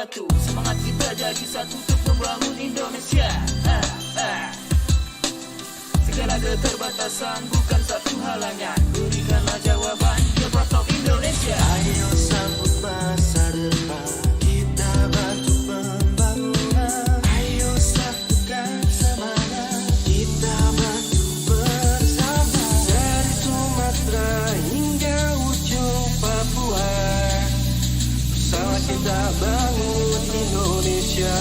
berbatu. Semangat kita jadi satu untuk membangun Indonesia. Segala keterbatasan bukan satu halangan. Berikanlah jawaban Gebratok Indonesia. Ayo sambut masa depan, kita bantu pembangunan. Ayo satukan semangat, kita bantu bersama. Dari Sumatera hingga ujung Papua, bersama kita bangun Indonesia.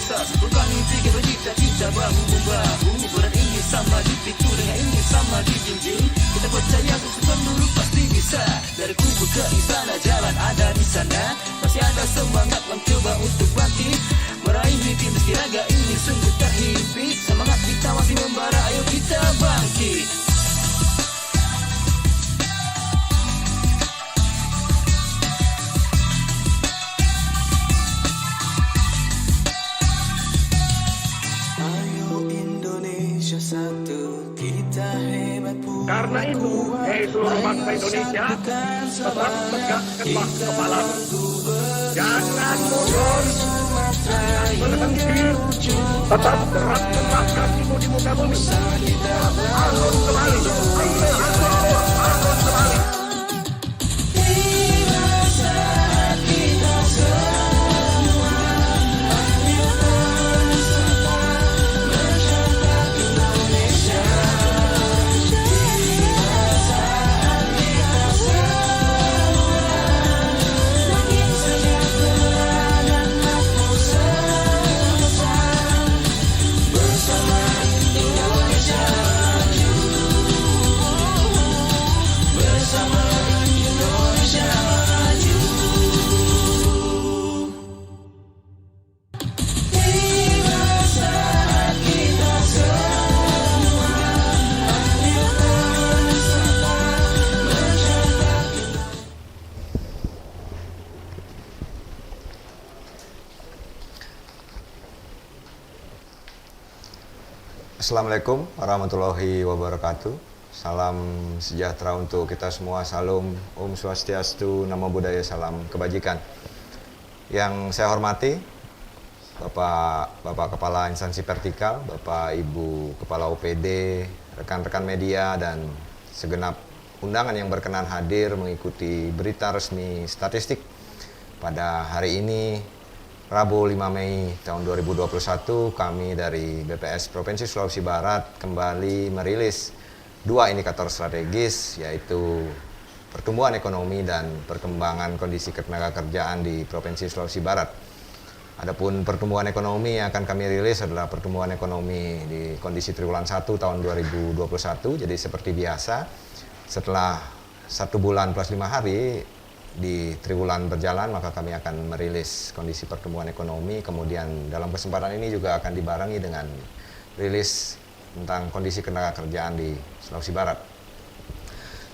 Satukan mimpi kita bercita-cita bahu-membahu. Berat ini sama di pikul, dengan ini sama di jinjing. Kita percaya sesuatu dulu pasti bisa. Dari kubu ke istana jalan ada di sana. Masih ada semangat mencoba untuk bangkit, meraih mimpi meski raga ini sungguh terhimpit. Semangat kita masih membara, ayo kita bangkit. Satu, kita hebat pun. Karena itu, seluruh bangsa Indonesia, tetap tegakkanlah kepala. Jangan mundur, jangan berhenti, tetap gerakkanlah kakimu di muka bumi. Alun kembali, alun kembali. Assalamualaikum warahmatullahi wabarakatuh. Salam sejahtera untuk kita semua. Salam Om Swastiastu, Namo Buddhaya, salam kebajikan. Yang saya hormati Bapak Kepala Instansi Vertikal, Bapak Ibu Kepala OPD, rekan-rekan media, dan segenap undangan yang berkenan hadir mengikuti berita resmi statistik pada hari ini, Rabu 5 Mei tahun 2021, kami dari BPS Provinsi Sulawesi Barat kembali merilis dua indikator strategis, yaitu pertumbuhan ekonomi dan perkembangan kondisi ketenagakerjaan di Provinsi Sulawesi Barat. Adapun pertumbuhan ekonomi yang akan kami rilis adalah pertumbuhan ekonomi di kondisi triwulan 1 tahun 2021. Jadi seperti biasa, setelah 1 bulan plus 5 hari di triwulan berjalan, maka kami akan merilis kondisi pertumbuhan ekonomi. Kemudian dalam kesempatan ini juga akan dibarengi dengan rilis tentang kondisi ketenagakerjaan di Sulawesi Barat.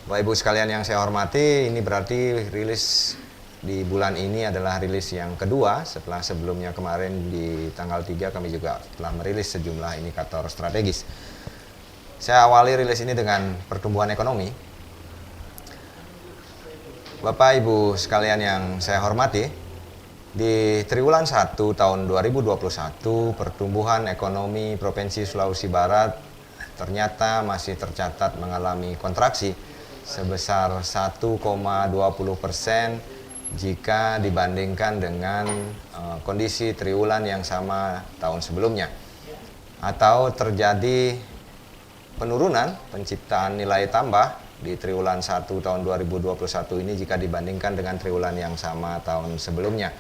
Bapak Ibu sekalian yang saya hormati, ini berarti rilis di bulan ini adalah rilis yang kedua setelah sebelumnya kemarin di tanggal 3 kami juga telah merilis sejumlah indikator strategis. Saya awali rilis ini dengan pertumbuhan ekonomi. Bapak Ibu sekalian yang saya hormati, Di triwulan 1 tahun 2021, pertumbuhan ekonomi Provinsi Sulawesi Barat ternyata masih tercatat mengalami kontraksi sebesar 1,20% jika dibandingkan dengan kondisi triwulan yang sama tahun sebelumnya. Atau terjadi penurunan penciptaan nilai tambah di triwulan 1 tahun 2021 ini jika dibandingkan dengan triwulan yang sama tahun sebelumnya.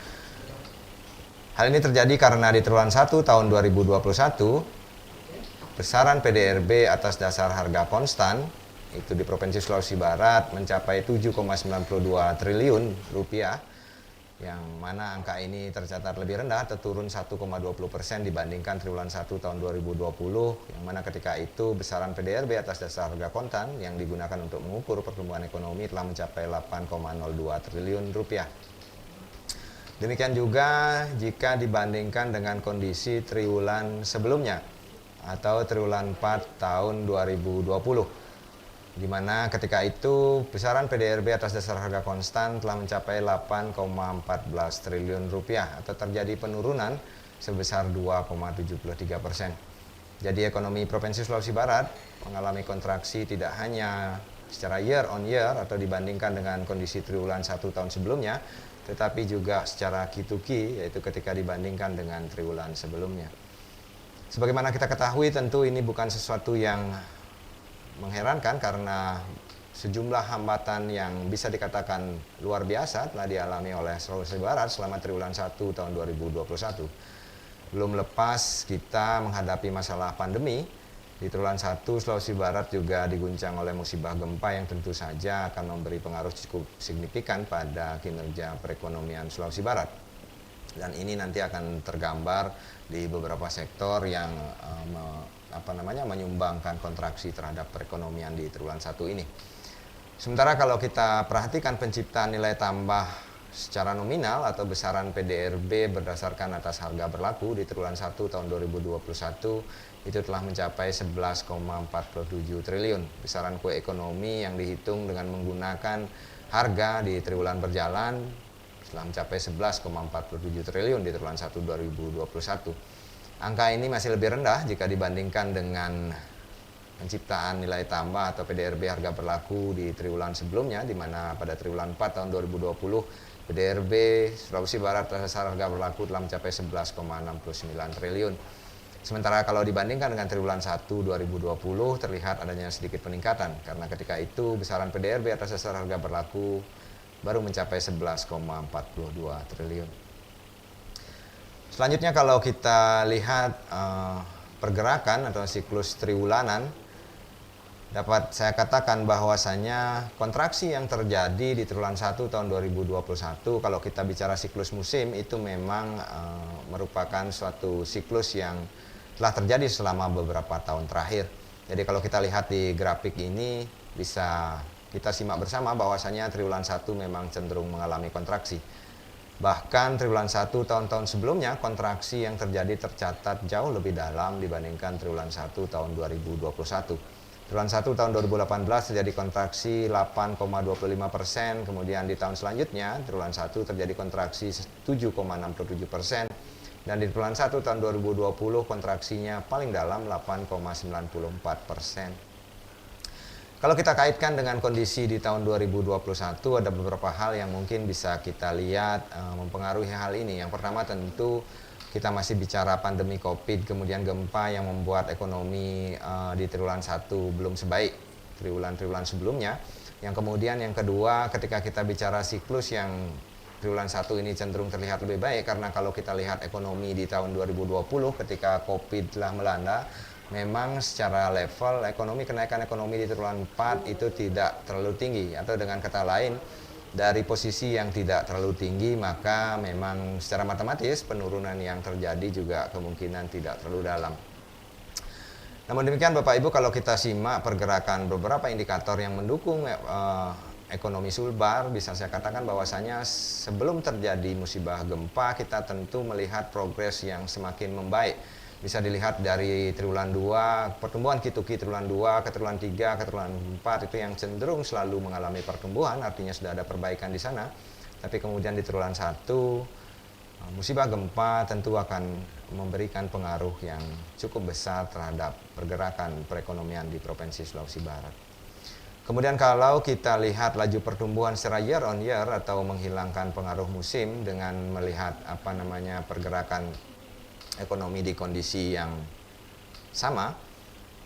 Hal ini terjadi karena di triwulan 1 tahun 2021, besaran PDRB atas dasar harga konstan itu di Provinsi Sulawesi Barat mencapai 7,92 triliun rupiah, yang mana angka ini tercatat lebih rendah, terturun 1,20% dibandingkan triwulan 1 tahun 2020, yang mana ketika itu besaran PDRB atas dasar harga kontan yang digunakan untuk mengukur pertumbuhan ekonomi telah mencapai 8,02 triliun rupiah. Demikian juga jika dibandingkan dengan kondisi triwulan sebelumnya atau triwulan 4 tahun 2020, di mana ketika itu besaran PDRB atas dasar harga konstan telah mencapai 8,14 triliun rupiah atau terjadi penurunan sebesar 2,73%. Jadi ekonomi Provinsi Sulawesi Barat mengalami kontraksi tidak hanya secara year on year atau dibandingkan dengan kondisi triwulan 1 tahun sebelumnya, tetapi juga secara Q2Q, yaitu ketika dibandingkan dengan triwulan sebelumnya. Sebagaimana kita ketahui, tentu ini bukan sesuatu yang mengherankan karena sejumlah hambatan yang bisa dikatakan luar biasa telah dialami oleh Sulawesi Barat selama triwulan 1 tahun 2021. Belum lepas kita menghadapi masalah pandemi. Di triwulan 1 Sulawesi Barat juga diguncang oleh musibah gempa yang tentu saja akan memberi pengaruh cukup signifikan pada kinerja perekonomian Sulawesi Barat. Dan ini nanti akan tergambar di beberapa sektor yang menyumbangkan kontraksi terhadap perekonomian di triwulan 1 ini. Sementara kalau kita perhatikan penciptaan nilai tambah secara nominal atau besaran PDRB berdasarkan atas harga berlaku di triwulan 1 tahun 2021 itu telah mencapai 11,47 triliun. Besaran kue ekonomi yang dihitung dengan menggunakan harga di triwulan berjalan telah mencapai 11,47 triliun di triwulan 1 2021. Angka ini masih lebih rendah jika dibandingkan dengan penciptaan nilai tambah atau PDRB harga berlaku di triwulan sebelumnya, di mana pada triwulan 4 tahun 2020 PDRB Sulawesi Barat atas dasar harga berlaku telah mencapai 11,69 triliun. Sementara kalau dibandingkan dengan triwulan 1 2020 terlihat adanya sedikit peningkatan karena ketika itu besaran PDRB atas dasar harga berlaku baru mencapai 11,42 triliun. Selanjutnya kalau kita lihat pergerakan atau siklus triwulanan, dapat saya katakan bahwasanya kontraksi yang terjadi di triwulan 1 tahun 2021 kalau kita bicara siklus musim itu memang merupakan suatu siklus yang telah terjadi selama beberapa tahun terakhir. Jadi kalau kita lihat di grafik ini bisa kita simak bersama bahwasanya triwulan 1 memang cenderung mengalami kontraksi. Bahkan triwulan 1 tahun-tahun sebelumnya kontraksi yang terjadi tercatat jauh lebih dalam dibandingkan triwulan 1 tahun 2021. Triwulan 1 tahun 2018 terjadi kontraksi 8,25%, kemudian di tahun selanjutnya triwulan 1 terjadi kontraksi 7,67%, dan di triwulan 1 tahun 2020 kontraksinya paling dalam 8,94%. Kalau kita kaitkan dengan kondisi di tahun 2021, ada beberapa hal yang mungkin bisa kita lihat mempengaruhi hal ini. Yang pertama tentu kita masih bicara pandemi COVID, kemudian gempa yang membuat ekonomi di triwulan 1 belum sebaik triwulan-triwulan sebelumnya. Yang kemudian yang kedua, ketika kita bicara siklus yang triwulan 1 ini cenderung terlihat lebih baik karena kalau kita lihat ekonomi di tahun 2020 ketika COVID telah melanda, memang secara level ekonomi, kenaikan ekonomi di triwulan 4 itu tidak terlalu tinggi, atau dengan kata lain dari posisi yang tidak terlalu tinggi maka memang secara matematis penurunan yang terjadi juga kemungkinan tidak terlalu dalam. Namun demikian Bapak Ibu, kalau kita simak pergerakan beberapa indikator yang mendukung ekonomi Sulbar, bisa saya katakan bahwasanya sebelum terjadi musibah gempa kita tentu melihat progres yang semakin membaik. Bisa dilihat dari triwulan 2, pertumbuhan Q2Q triwulan 2 ke triwulan 3 ke triwulan 4 itu yang cenderung selalu mengalami pertumbuhan, artinya sudah ada perbaikan di sana. Tapi kemudian di triwulan 1 musibah gempa tentu akan memberikan pengaruh yang cukup besar terhadap pergerakan perekonomian di Provinsi Sulawesi Barat. Kemudian kalau kita lihat laju pertumbuhan secara year on year atau menghilangkan pengaruh musim dengan melihat pergerakan ekonomi di kondisi yang sama,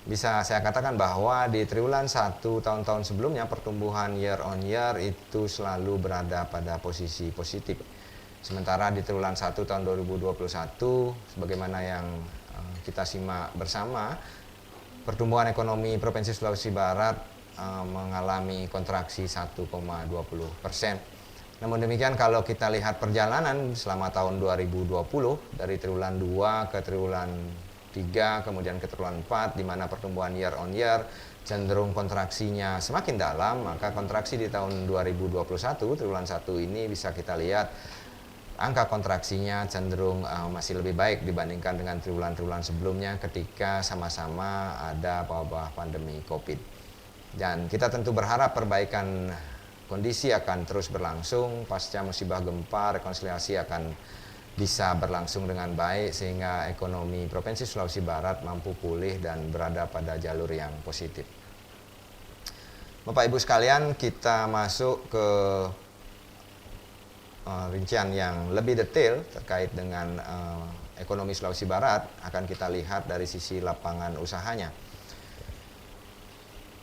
bisa saya katakan bahwa di triwulan 1 tahun-tahun sebelumnya pertumbuhan year on year itu selalu berada pada posisi positif. Sementara di triwulan 1 tahun 2021, sebagaimana yang kita simak bersama, pertumbuhan ekonomi Provinsi Sulawesi Barat mengalami kontraksi 1,20%. Namun demikian kalau kita lihat perjalanan selama tahun 2020 dari triwulan 2 ke triwulan 3 kemudian ke triwulan 4 di mana pertumbuhan year on year cenderung kontraksinya semakin dalam, maka kontraksi di tahun 2021 triwulan 1 ini bisa kita lihat angka kontraksinya cenderung masih lebih baik dibandingkan dengan triwulan-triwulan sebelumnya ketika sama-sama ada wabah pandemi COVID. Dan kita tentu berharap perbaikan kondisi akan terus berlangsung pasca musibah gempa, rekonsiliasi akan bisa berlangsung dengan baik sehingga ekonomi Provinsi Sulawesi Barat mampu pulih dan berada pada jalur yang positif. Bapak Ibu sekalian, kita masuk ke rincian yang lebih detail terkait dengan ekonomi Sulawesi Barat akan kita lihat dari sisi lapangan usahanya.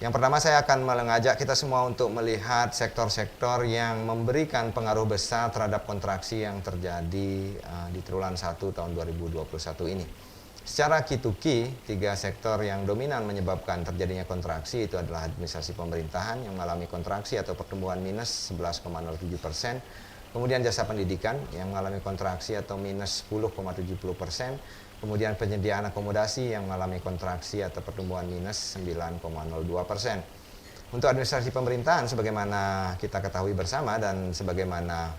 Yang pertama saya akan mengajak kita semua untuk melihat sektor-sektor yang memberikan pengaruh besar terhadap kontraksi yang terjadi di triwulan 1 tahun 2021 ini. Secara key-to-key, 3 sektor yang dominan menyebabkan terjadinya kontraksi itu adalah administrasi pemerintahan yang mengalami kontraksi atau pertumbuhan minus 11,07%. Kemudian jasa pendidikan yang mengalami kontraksi atau minus 10,70%. Kemudian penyediaan akomodasi yang mengalami kontraksi atau pertumbuhan minus 9,02%. Untuk administrasi pemerintahan sebagaimana kita ketahui bersama dan sebagaimana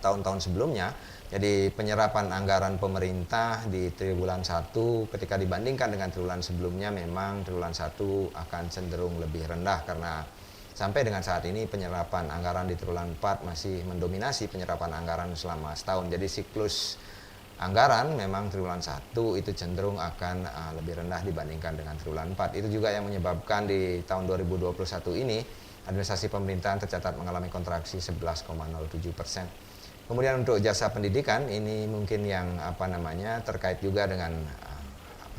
tahun-tahun sebelumnya, jadi penyerapan anggaran pemerintah di triwulan 1 ketika dibandingkan dengan triwulan sebelumnya memang triwulan 1 akan cenderung lebih rendah karena sampai dengan saat ini penyerapan anggaran di triwulan 4 masih mendominasi penyerapan anggaran selama setahun. Jadi siklus anggaran memang triwulan 1 itu cenderung akan lebih rendah dibandingkan dengan triwulan 4. Itu juga yang menyebabkan di tahun 2021 ini administrasi pemerintahan tercatat mengalami kontraksi 11,07%. Kemudian untuk jasa pendidikan ini mungkin yang terkait juga dengan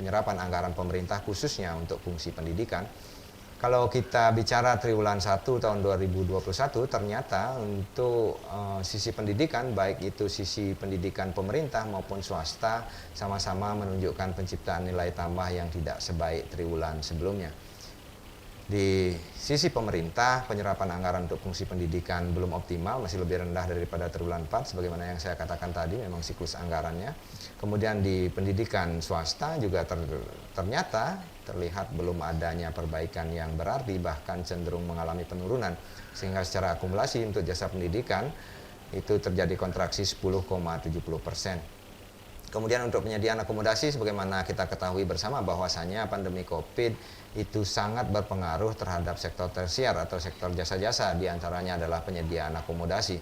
penyerapan anggaran pemerintah khususnya untuk fungsi pendidikan. Kalau kita bicara triwulan 1 tahun 2021 ternyata untuk sisi pendidikan baik itu sisi pendidikan pemerintah maupun swasta sama-sama menunjukkan penciptaan nilai tambah yang tidak sebaik triwulan sebelumnya. Di sisi pemerintah, penyerapan anggaran untuk fungsi pendidikan belum optimal, masih lebih rendah daripada triwulan 4 sebagaimana yang saya katakan tadi, memang siklus anggarannya. Kemudian di pendidikan swasta juga ternyata terlihat belum adanya perbaikan yang berarti, bahkan cenderung mengalami penurunan. Sehingga secara akumulasi untuk jasa pendidikan itu terjadi kontraksi 10,70%. Kemudian untuk penyediaan akomodasi sebagaimana kita ketahui bersama bahwasanya pandemi COVID itu sangat berpengaruh terhadap sektor tersier atau sektor jasa-jasa, diantaranya adalah penyediaan akomodasi.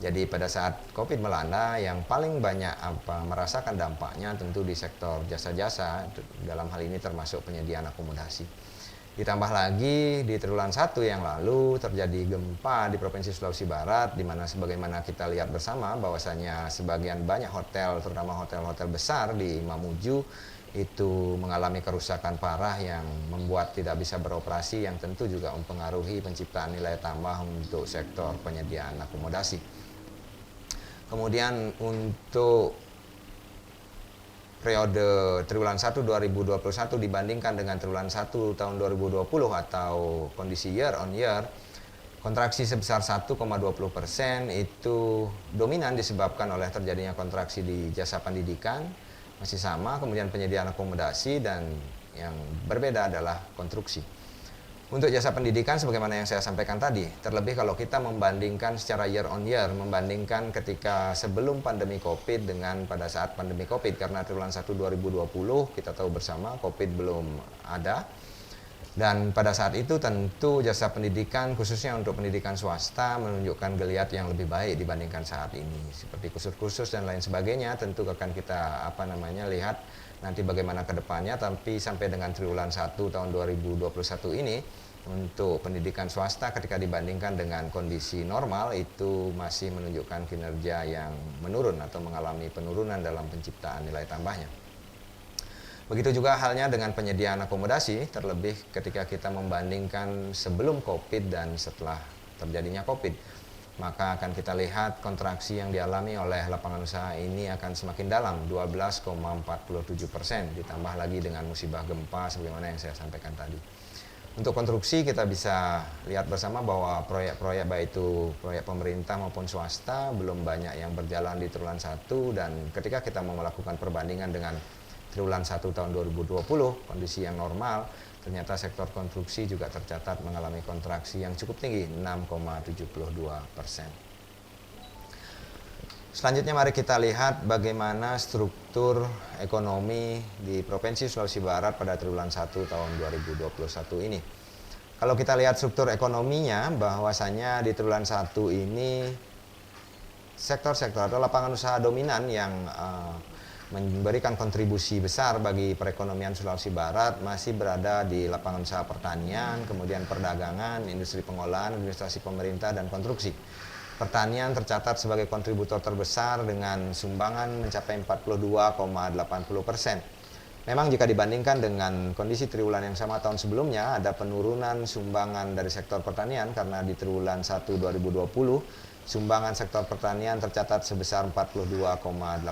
Jadi pada saat COVID melanda yang paling banyak merasakan dampaknya tentu di sektor jasa-jasa, dalam hal ini termasuk penyediaan akomodasi. Ditambah lagi di triwulan 1 yang lalu terjadi gempa di Provinsi Sulawesi Barat di mana sebagaimana kita lihat bersama bahwasanya sebagian banyak hotel terutama hotel-hotel besar di Mamuju itu mengalami kerusakan parah yang membuat tidak bisa beroperasi yang tentu juga mempengaruhi penciptaan nilai tambah untuk sektor penyediaan akomodasi. Kemudian untuk periode triwulan 1 2021 dibandingkan dengan triwulan 1 tahun 2020 atau kondisi year on year, kontraksi sebesar 1,20% itu dominan disebabkan oleh terjadinya kontraksi di jasa pendidikan, masih sama, kemudian penyediaan akomodasi dan yang berbeda adalah konstruksi. Untuk jasa pendidikan sebagaimana yang saya sampaikan tadi, terlebih kalau kita membandingkan secara year on year, membandingkan ketika sebelum pandemi COVID dengan pada saat pandemi COVID, karena triwulan 1 2020 kita tahu bersama COVID belum ada. Dan pada saat itu tentu jasa pendidikan khususnya untuk pendidikan swasta menunjukkan geliat yang lebih baik dibandingkan saat ini. Seperti kursus-kursus dan lain sebagainya tentu akan kita lihat nanti bagaimana ke depannya, tapi sampai dengan triwulan 1 tahun 2021 ini untuk pendidikan swasta ketika dibandingkan dengan kondisi normal itu masih menunjukkan kinerja yang menurun atau mengalami penurunan dalam penciptaan nilai tambahnya. Begitu juga halnya dengan penyediaan akomodasi, terlebih ketika kita membandingkan sebelum COVID dan setelah terjadinya COVID. Maka akan kita lihat kontraksi yang dialami oleh lapangan usaha ini akan semakin dalam, 12,47%, ditambah lagi dengan musibah gempa sebagaimana yang saya sampaikan tadi. Untuk konstruksi kita bisa lihat bersama bahwa proyek-proyek baik itu proyek pemerintah maupun swasta belum banyak yang berjalan di triwulan 1, dan ketika kita mau melakukan perbandingan dengan triwulan 1 tahun 2020, kondisi yang normal, ternyata sektor konstruksi juga tercatat mengalami kontraksi yang cukup tinggi, 6,72%. Selanjutnya mari kita lihat bagaimana struktur ekonomi di Provinsi Sulawesi Barat pada triwulan 1 tahun 2021 ini. Kalau kita lihat struktur ekonominya, bahwasanya di triwulan 1 ini sektor-sektor atau lapangan usaha dominan yang memberikan kontribusi besar bagi perekonomian Sulawesi Barat masih berada di lapangan usaha pertanian, kemudian perdagangan, industri pengolahan, administrasi pemerintah, dan konstruksi. Pertanian tercatat sebagai kontributor terbesar dengan sumbangan mencapai 42,80%. Memang jika dibandingkan dengan kondisi triwulan yang sama tahun sebelumnya, ada penurunan sumbangan dari sektor pertanian karena di triwulan 1 2020 sumbangan sektor pertanian tercatat sebesar 42,82%.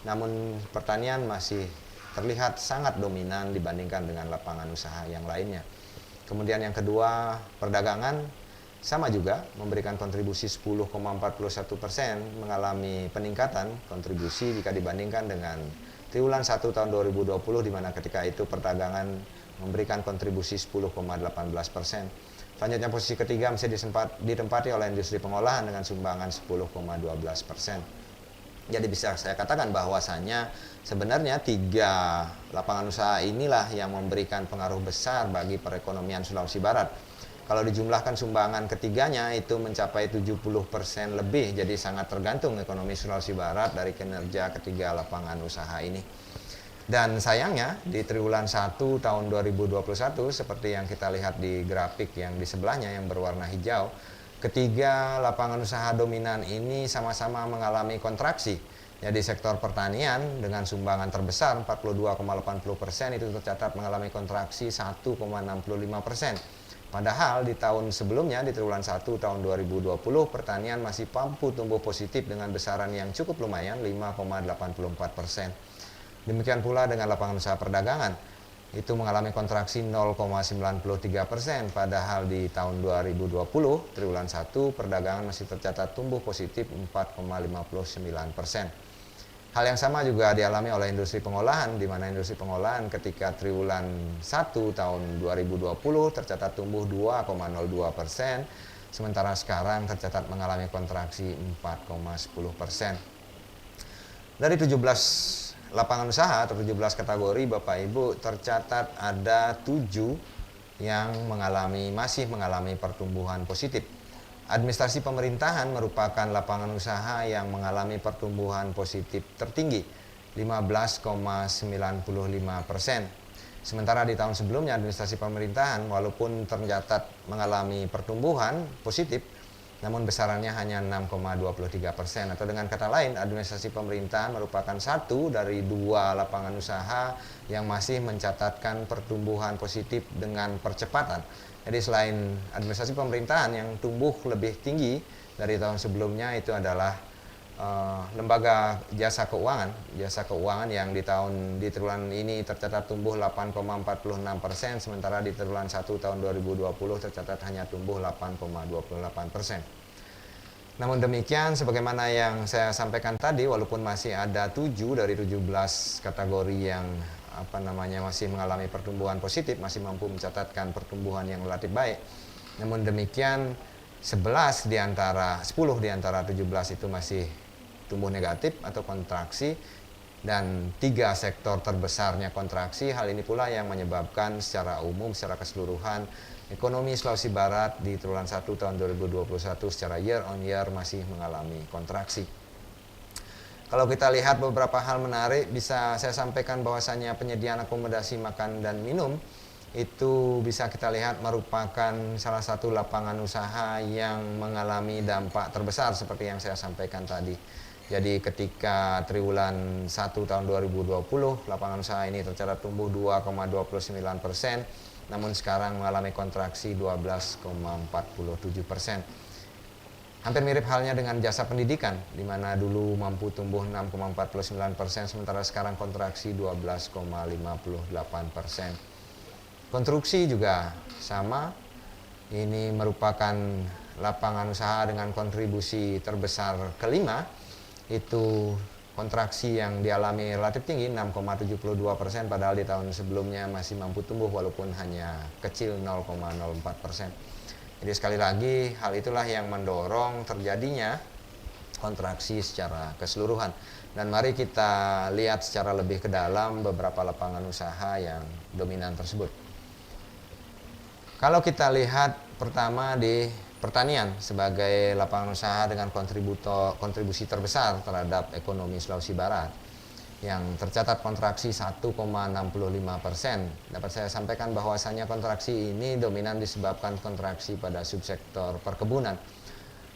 Namun pertanian masih terlihat sangat dominan dibandingkan dengan lapangan usaha yang lainnya. Kemudian yang kedua, perdagangan sama juga memberikan kontribusi 10,41%, mengalami peningkatan kontribusi jika dibandingkan dengan triwulan 1 tahun 2020 di mana ketika itu perdagangan memberikan kontribusi 10,18%. Selanjutnya posisi ketiga masih ditempati oleh industri pengolahan dengan sumbangan 10,12%. Jadi bisa saya katakan bahwasanya sebenarnya 3 lapangan usaha inilah yang memberikan pengaruh besar bagi perekonomian Sulawesi Barat. Kalau dijumlahkan sumbangan ketiganya itu mencapai 70% lebih, jadi sangat tergantung ekonomi Sulawesi Barat dari kinerja ketiga lapangan usaha ini. Dan sayangnya di triwulan 1 tahun 2021 seperti yang kita lihat di grafik yang di sebelahnya yang berwarna hijau, ketiga lapangan usaha dominan ini sama-sama mengalami kontraksi. Jadi sektor pertanian dengan sumbangan terbesar 42,80% itu tercatat mengalami kontraksi 1,65%. Padahal di tahun sebelumnya di triwulan 1 tahun 2020 pertanian masih mampu tumbuh positif dengan besaran yang cukup lumayan 5,84%. Demikian pula dengan lapangan usaha perdagangan, itu mengalami kontraksi 0,93%, padahal di tahun 2020, triwulan 1, perdagangan masih tercatat tumbuh positif 4,59%. Hal yang sama juga dialami oleh industri pengolahan, di mana industri pengolahan ketika triwulan 1 tahun 2020 tercatat tumbuh 2,02%, sementara sekarang tercatat mengalami kontraksi 4,10%. Dari 17 lapangan usaha atau 17 kategori Bapak Ibu tercatat ada 7 yang masih mengalami pertumbuhan positif. Administrasi pemerintahan merupakan lapangan usaha yang mengalami pertumbuhan positif tertinggi 15,95%. Sementara di tahun sebelumnya administrasi pemerintahan walaupun tercatat mengalami pertumbuhan positif, namun besarannya hanya 6,23%, atau dengan kata lain administrasi pemerintahan merupakan satu dari 2 lapangan usaha yang masih mencatatkan pertumbuhan positif dengan percepatan. Jadi selain administrasi pemerintahan yang tumbuh lebih tinggi dari tahun sebelumnya itu adalah lembaga jasa keuangan yang di triwulan ini tercatat tumbuh 8,46%, sementara di triwulan 1 tahun 2020 tercatat hanya tumbuh 8,28%. Namun demikian, sebagaimana yang saya sampaikan tadi, walaupun masih ada 7 dari 17 kategori yang masih mengalami pertumbuhan positif, masih mampu mencatatkan pertumbuhan yang relatif baik. Namun demikian, 10 di antara 17 itu masih tumbuh negatif atau kontraksi, dan 3 sektor terbesarnya kontraksi. Hal ini pula yang menyebabkan secara umum, secara keseluruhan, ekonomi Sulawesi Barat di triwulan 1 tahun 2021 secara year on year masih mengalami kontraksi. Kalau kita lihat beberapa hal menarik, bisa saya sampaikan bahwasannya penyediaan akomodasi makan dan minum itu bisa kita lihat merupakan salah satu lapangan usaha yang mengalami dampak terbesar seperti yang saya sampaikan tadi. Jadi ketika triwulan 1 tahun 2020, lapangan usaha ini tercatat tumbuh 2,29%, namun sekarang mengalami kontraksi 12,47%. Hampir mirip halnya dengan jasa pendidikan, di mana dulu mampu tumbuh 6,49%, sementara sekarang kontraksi 12,58%. Konstruksi juga sama, ini merupakan lapangan usaha dengan kontribusi terbesar kelima, itu kontraksi yang dialami relatif tinggi 6,72%, padahal di tahun sebelumnya masih mampu tumbuh walaupun hanya kecil 0,04%. Jadi sekali lagi hal itulah yang mendorong terjadinya kontraksi secara keseluruhan. Dan mari kita lihat secara lebih ke dalam beberapa lapangan usaha yang dominan tersebut. Kalau kita lihat pertama di pertanian sebagai lapangan usaha dengan kontribusi terbesar terhadap ekonomi Sulawesi Barat, yang tercatat kontraksi 1,65%. Dapat saya sampaikan bahwasannya kontraksi ini dominan disebabkan kontraksi pada subsektor perkebunan.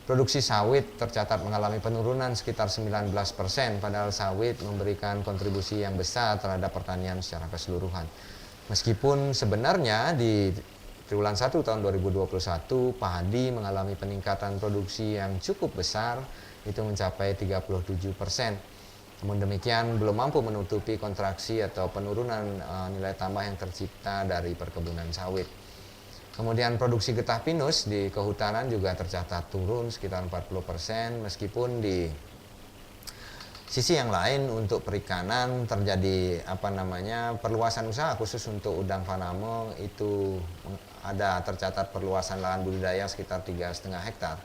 Produksi sawit tercatat mengalami penurunan sekitar 19%, padahal sawit memberikan kontribusi yang besar terhadap pertanian secara keseluruhan. Meskipun sebenarnya di triwulan 1 tahun 2021, padi mengalami peningkatan produksi yang cukup besar, itu mencapai 37%. Namun demikian belum mampu menutupi kontraksi atau penurunan nilai tambah yang tercipta dari perkebunan sawit. Kemudian produksi getah pinus di kehutanan juga tercatat turun sekitar 40%, meskipun di sisi yang lain untuk perikanan terjadi perluasan usaha khusus untuk udang faname, itu ada tercatat perluasan lahan budidaya sekitar 3,5 hektar.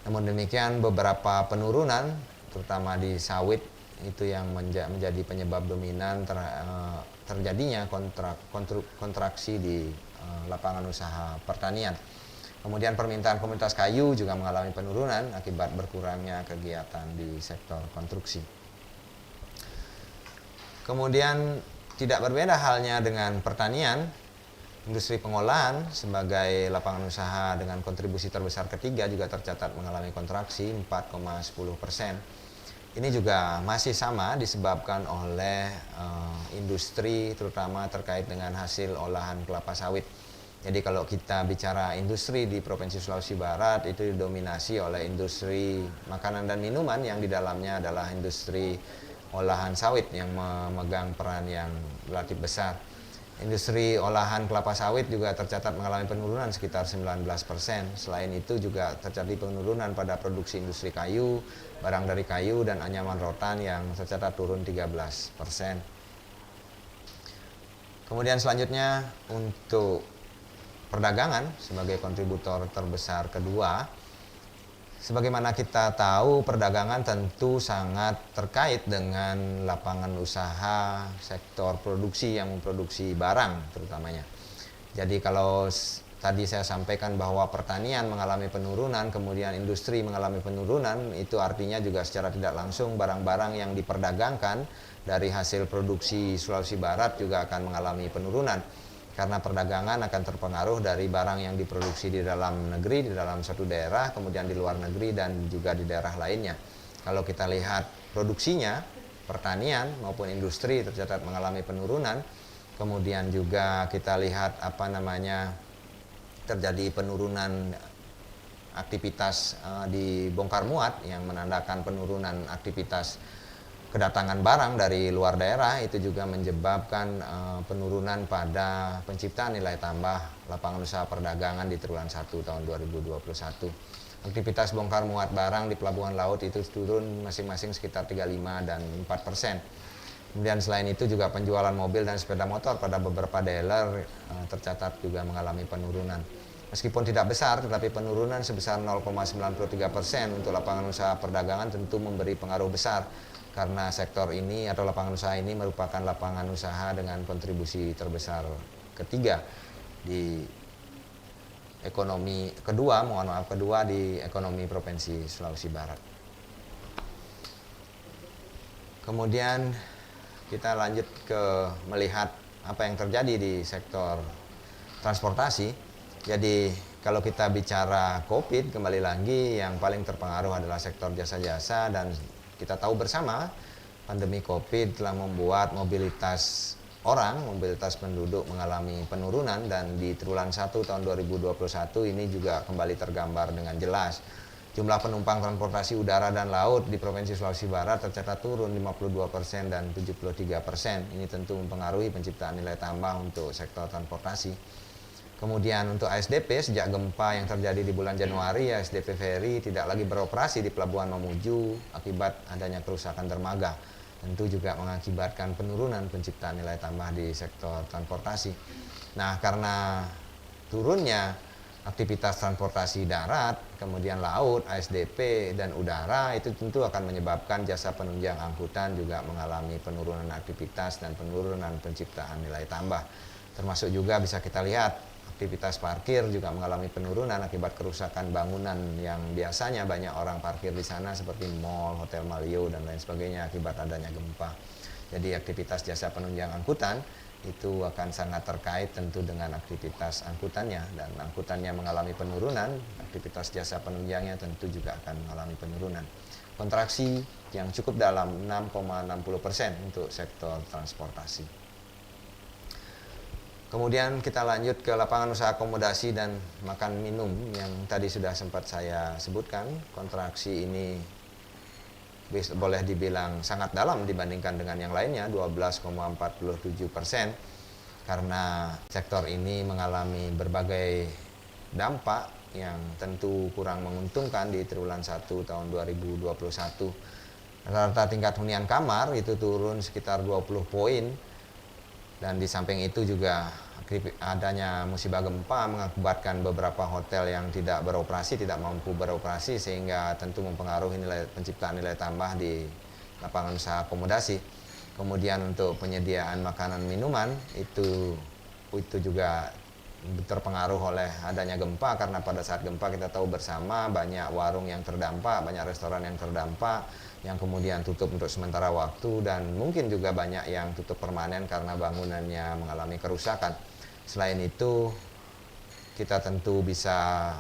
Namun demikian beberapa penurunan terutama di sawit itu yang menjadi penyebab dominan terjadinya kontraksi di lapangan usaha pertanian. Kemudian permintaan komoditas kayu juga mengalami penurunan akibat berkurangnya kegiatan di sektor konstruksi. Kemudian tidak berbeda halnya dengan pertanian, industri pengolahan sebagai lapangan usaha dengan kontribusi terbesar ketiga juga tercatat mengalami kontraksi 4,10%. Ini juga masih sama disebabkan oleh industri terutama terkait dengan hasil olahan kelapa sawit. Jadi kalau kita bicara industri di Provinsi Sulawesi Barat itu didominasi oleh industri makanan dan minuman yang di dalamnya adalah industri olahan sawit yang memegang peran yang relatif besar. Industri olahan kelapa sawit juga tercatat mengalami penurunan sekitar 19%. Selain itu juga terjadi penurunan pada produksi industri kayu, barang dari kayu, dan anyaman rotan yang tercatat turun 13%. Kemudian selanjutnya untuk perdagangan sebagai kontributor terbesar kedua. Sebagaimana kita tahu, perdagangan tentu sangat terkait dengan lapangan usaha sektor produksi yang memproduksi barang terutamanya. Jadi kalau tadi saya sampaikan bahwa pertanian mengalami penurunan, kemudian industri mengalami penurunan, itu artinya juga secara tidak langsung barang-barang yang diperdagangkan dari hasil produksi Sulawesi Barat juga akan mengalami penurunan. Karena perdagangan akan terpengaruh dari barang yang diproduksi di dalam negeri, di dalam suatu daerah, kemudian di luar negeri, dan juga di daerah lainnya. Kalau kita lihat produksinya, pertanian maupun industri tercatat mengalami penurunan. Kemudian juga kita lihat terjadi penurunan aktivitas di bongkar muat yang menandakan penurunan aktivitas kedatangan barang dari luar daerah, itu juga menyebabkan penurunan pada penciptaan nilai tambah lapangan usaha perdagangan di triwulan 1 tahun 2021. Aktivitas bongkar muat barang di pelabuhan laut itu turun masing-masing sekitar 35 dan 4%. Kemudian selain itu juga penjualan mobil dan sepeda motor pada beberapa dealer tercatat juga mengalami penurunan. meskipun tidak besar, tetapi penurunan sebesar 0,93% untuk lapangan usaha perdagangan tentu memberi pengaruh besar, karena sektor ini atau lapangan usaha ini merupakan lapangan usaha dengan kontribusi terbesar ketiga di ekonomi kedua di ekonomi Provinsi Sulawesi Barat. Kemudian kita lanjut ke melihat apa yang terjadi di sektor transportasi. Jadi kalau kita bicara COVID, kembali lagi yang paling terpengaruh adalah sektor jasa-jasa, dan kita tahu bersama pandemi COVID telah membuat mobilitas penduduk mengalami penurunan, dan di triwulan 1 tahun 2021 ini juga kembali tergambar dengan jelas. Jumlah penumpang transportasi udara dan laut di Provinsi Sulawesi Barat tercatat turun 52% dan 73%. Ini tentu mempengaruhi penciptaan nilai tambah untuk sektor transportasi. Kemudian untuk ASDP, sejak gempa yang terjadi di bulan Januari, ASDP Ferry tidak lagi beroperasi di Pelabuhan Mamuju akibat adanya kerusakan dermaga. Tentu juga mengakibatkan penurunan penciptaan nilai tambah di sektor transportasi. Nah, karena turunnya aktivitas transportasi darat, kemudian laut, ASDP, dan udara, itu tentu akan menyebabkan jasa penunjang angkutan juga mengalami penurunan aktivitas dan penurunan penciptaan nilai tambah. Termasuk juga bisa kita lihat aktivitas parkir juga mengalami penurunan akibat kerusakan bangunan yang biasanya banyak orang parkir di sana, seperti mall, hotel Malio, dan lain sebagainya akibat adanya gempa. Jadi aktivitas jasa penunjang angkutan itu akan sangat terkait tentu dengan aktivitas angkutannya, dan angkutannya mengalami penurunan, aktivitas jasa penunjangnya tentu juga akan mengalami penurunan. Kontraksi yang cukup dalam 6,60% untuk sektor transportasi. Kemudian kita lanjut ke lapangan usaha akomodasi dan makan minum yang tadi sudah sempat saya sebutkan. Kontraksi ini boleh dibilang sangat dalam dibandingkan dengan yang lainnya, 12,47%, karena sektor ini mengalami berbagai dampak yang tentu kurang menguntungkan di triwulan 1 tahun 2021. Rata-rata tingkat hunian kamar itu turun sekitar 20 poin, dan di samping itu juga adanya musibah gempa mengakibatkan beberapa hotel yang tidak mampu beroperasi, sehingga tentu mempengaruhi penciptaan nilai tambah di lapangan usaha akomodasi. Kemudian untuk penyediaan makanan minuman itu juga terpengaruh oleh adanya gempa, karena pada saat gempa kita tahu bersama banyak warung yang terdampak, banyak restoran yang terdampak, yang kemudian tutup untuk sementara waktu, dan mungkin juga banyak yang tutup permanen karena bangunannya mengalami kerusakan. Selain itu, kita tentu bisa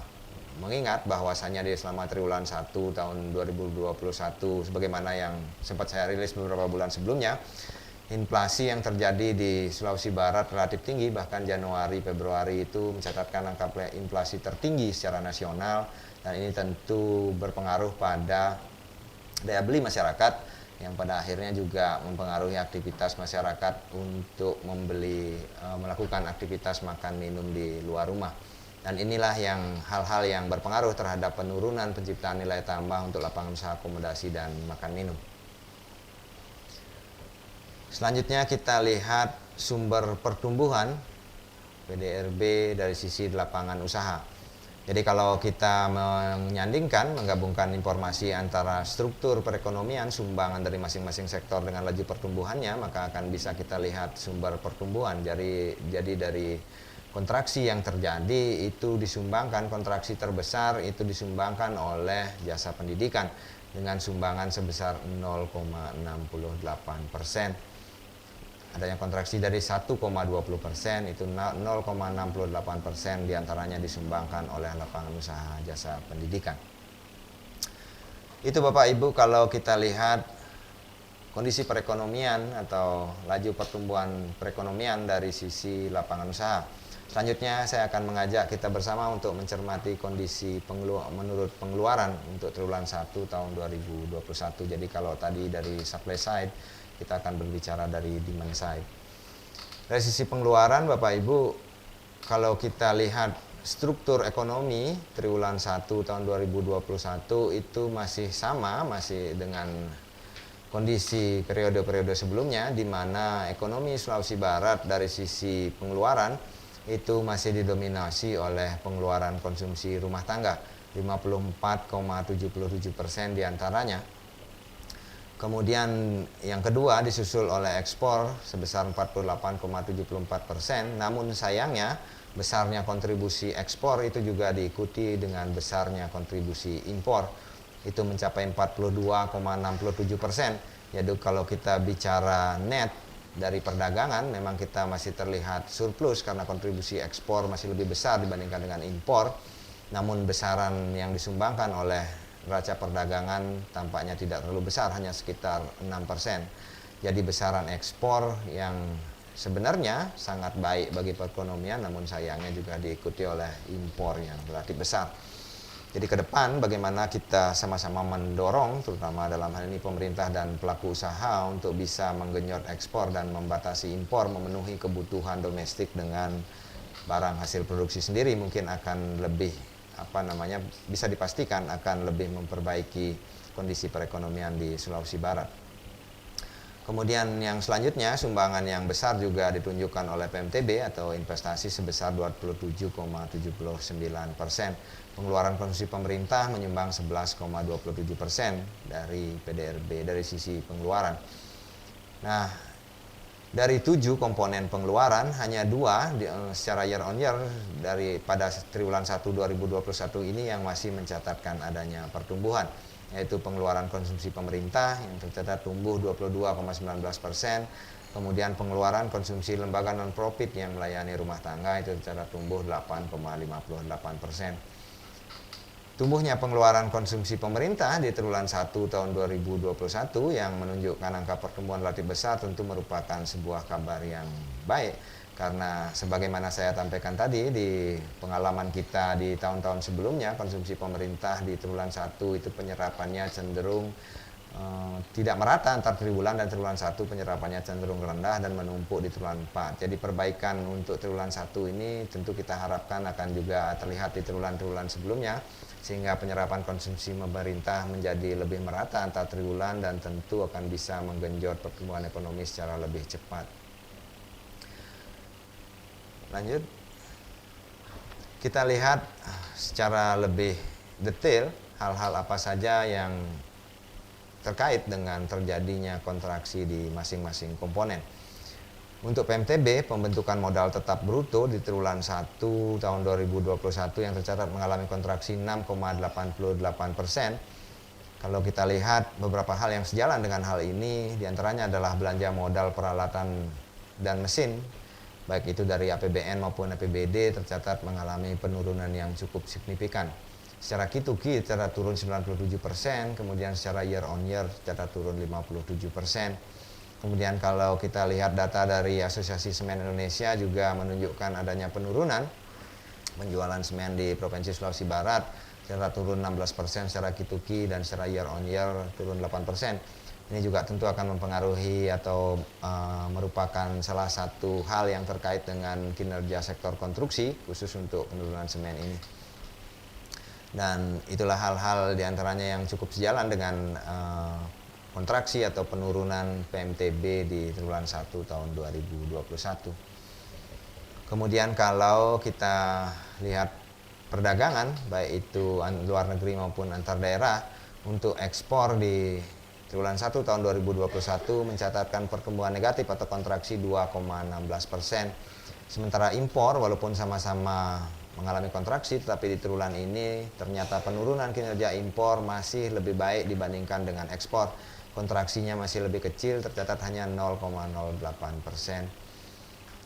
mengingat bahwasannya di selama triwulan 1 tahun 2021, sebagaimana yang sempat saya rilis beberapa bulan sebelumnya, inflasi yang terjadi di Sulawesi Barat relatif tinggi, bahkan Januari, Februari itu mencatatkan angka inflasi tertinggi secara nasional, dan ini tentu berpengaruh pada daya beli masyarakat, yang pada akhirnya juga mempengaruhi aktivitas masyarakat untuk melakukan aktivitas makan minum di luar rumah. Dan inilah hal-hal yang berpengaruh terhadap penurunan penciptaan nilai tambah untuk lapangan usaha akomodasi dan makan minum. Selanjutnya kita lihat sumber pertumbuhan PDRB dari sisi lapangan usaha. Jadi kalau kita menggabungkan informasi antara struktur perekonomian, sumbangan dari masing-masing sektor dengan laju pertumbuhannya, maka akan bisa kita lihat sumber pertumbuhan. Jadi dari kontraksi yang terjadi itu disumbangkan, kontraksi terbesar itu disumbangkan oleh jasa pendidikan dengan sumbangan sebesar 0,68%. Adanya kontraksi dari 1,20%, itu 0,68% diantaranya disumbangkan oleh lapangan usaha jasa pendidikan. Itu Bapak Ibu kalau kita lihat kondisi perekonomian atau laju pertumbuhan perekonomian dari sisi lapangan usaha. Selanjutnya saya akan mengajak kita bersama untuk mencermati kondisi menurut pengeluaran untuk triwulan 1 tahun 2021. Jadi kalau tadi dari supply side, kita akan berbicara dari demand side. Dari sisi pengeluaran Bapak Ibu, kalau kita lihat struktur ekonomi triwulan 1 tahun 2021 itu masih sama, masih dengan kondisi periode-periode sebelumnya, di mana ekonomi Sulawesi Barat dari sisi pengeluaran itu masih didominasi oleh pengeluaran konsumsi rumah tangga, 54,77% diantaranya. Kemudian yang kedua disusul oleh ekspor sebesar 48,74%, namun sayangnya besarnya kontribusi ekspor itu juga diikuti dengan besarnya kontribusi impor, itu mencapai 42,67%. Jadi kalau kita bicara net dari perdagangan, memang kita masih terlihat surplus karena kontribusi ekspor masih lebih besar dibandingkan dengan impor, namun besaran yang disumbangkan oleh neraca perdagangan tampaknya tidak terlalu besar, hanya sekitar 6%. Jadi besaran ekspor yang sebenarnya sangat baik bagi perekonomian, namun sayangnya juga diikuti oleh impor yang relatif besar. Jadi ke depan bagaimana kita sama-sama mendorong, terutama dalam hal ini pemerintah dan pelaku usaha, untuk bisa menggenjot ekspor dan membatasi impor, memenuhi kebutuhan domestik dengan barang hasil produksi sendiri, mungkin akan lebih bisa dipastikan akan lebih memperbaiki kondisi perekonomian di Sulawesi Barat. Kemudian yang selanjutnya, sumbangan yang besar juga ditunjukkan oleh PMTB atau investasi sebesar 27,79%. Pengeluaran konsumsi pemerintah menyumbang 11,27% dari PDRB dari sisi pengeluaran. Nah, dari 7 komponen pengeluaran, hanya 2 secara year on year pada triwulan 1 2021 ini yang masih mencatatkan adanya pertumbuhan, yaitu pengeluaran konsumsi pemerintah yang tercatat tumbuh 22,19%, kemudian pengeluaran konsumsi lembaga non-profit yang melayani rumah tangga itu tercatat tumbuh 8,58%. Tumbuhnya pengeluaran konsumsi pemerintah di triwulan 1 tahun 2021 yang menunjukkan angka pertumbuhan relatif besar tentu merupakan sebuah kabar yang baik, karena sebagaimana saya sampaikan tadi di pengalaman kita di tahun-tahun sebelumnya, konsumsi pemerintah di triwulan 1 itu penyerapannya cenderung tidak merata antar triwulan, dan triwulan 1 penyerapannya cenderung rendah dan menumpuk di triwulan 4. Jadi perbaikan untuk triwulan 1 ini tentu kita harapkan akan juga terlihat di triwulan-triwulan sebelumnya, sehingga penyerapan konsumsi pemerintah menjadi lebih merata antar triwulan dan tentu akan bisa menggenjot pertumbuhan ekonomi secara lebih cepat. Lanjut, kita lihat secara lebih detail hal-hal apa saja yang terkait dengan terjadinya kontraksi di masing-masing komponen. Untuk PMTB, pembentukan modal tetap bruto di triwulan 1 tahun 2021 yang tercatat mengalami kontraksi 6,88%. Kalau kita lihat beberapa hal yang sejalan dengan hal ini, diantaranya adalah belanja modal peralatan dan mesin, baik itu dari APBN maupun APBD, tercatat mengalami penurunan yang cukup signifikan. Secara Q2Q tercatat turun 97%, kemudian secara year on year tercatat turun 57%. Kemudian kalau kita lihat data dari Asosiasi Semen Indonesia juga menunjukkan adanya penurunan penjualan semen di Provinsi Sulawesi Barat, tercatat turun 16% secara Q2Q dan secara year on year turun 8%. Ini juga tentu akan mempengaruhi atau merupakan salah satu hal yang terkait dengan kinerja sektor konstruksi, khusus untuk penurunan semen ini. Dan itulah hal-hal diantaranya yang cukup sejalan dengan kontraksi atau penurunan PMTB di triwulan 1 tahun 2021. Kemudian kalau kita lihat perdagangan, baik itu luar negeri maupun antar daerah, untuk ekspor di triwulan 1 tahun 2021 mencatatkan pertumbuhan negatif atau kontraksi 2,16%. Sementara impor walaupun sama-sama mengalami kontraksi, tetapi di triwulan ini ternyata penurunan kinerja impor masih lebih baik dibandingkan dengan ekspor. Kontraksinya masih lebih kecil, tercatat hanya 0,08%.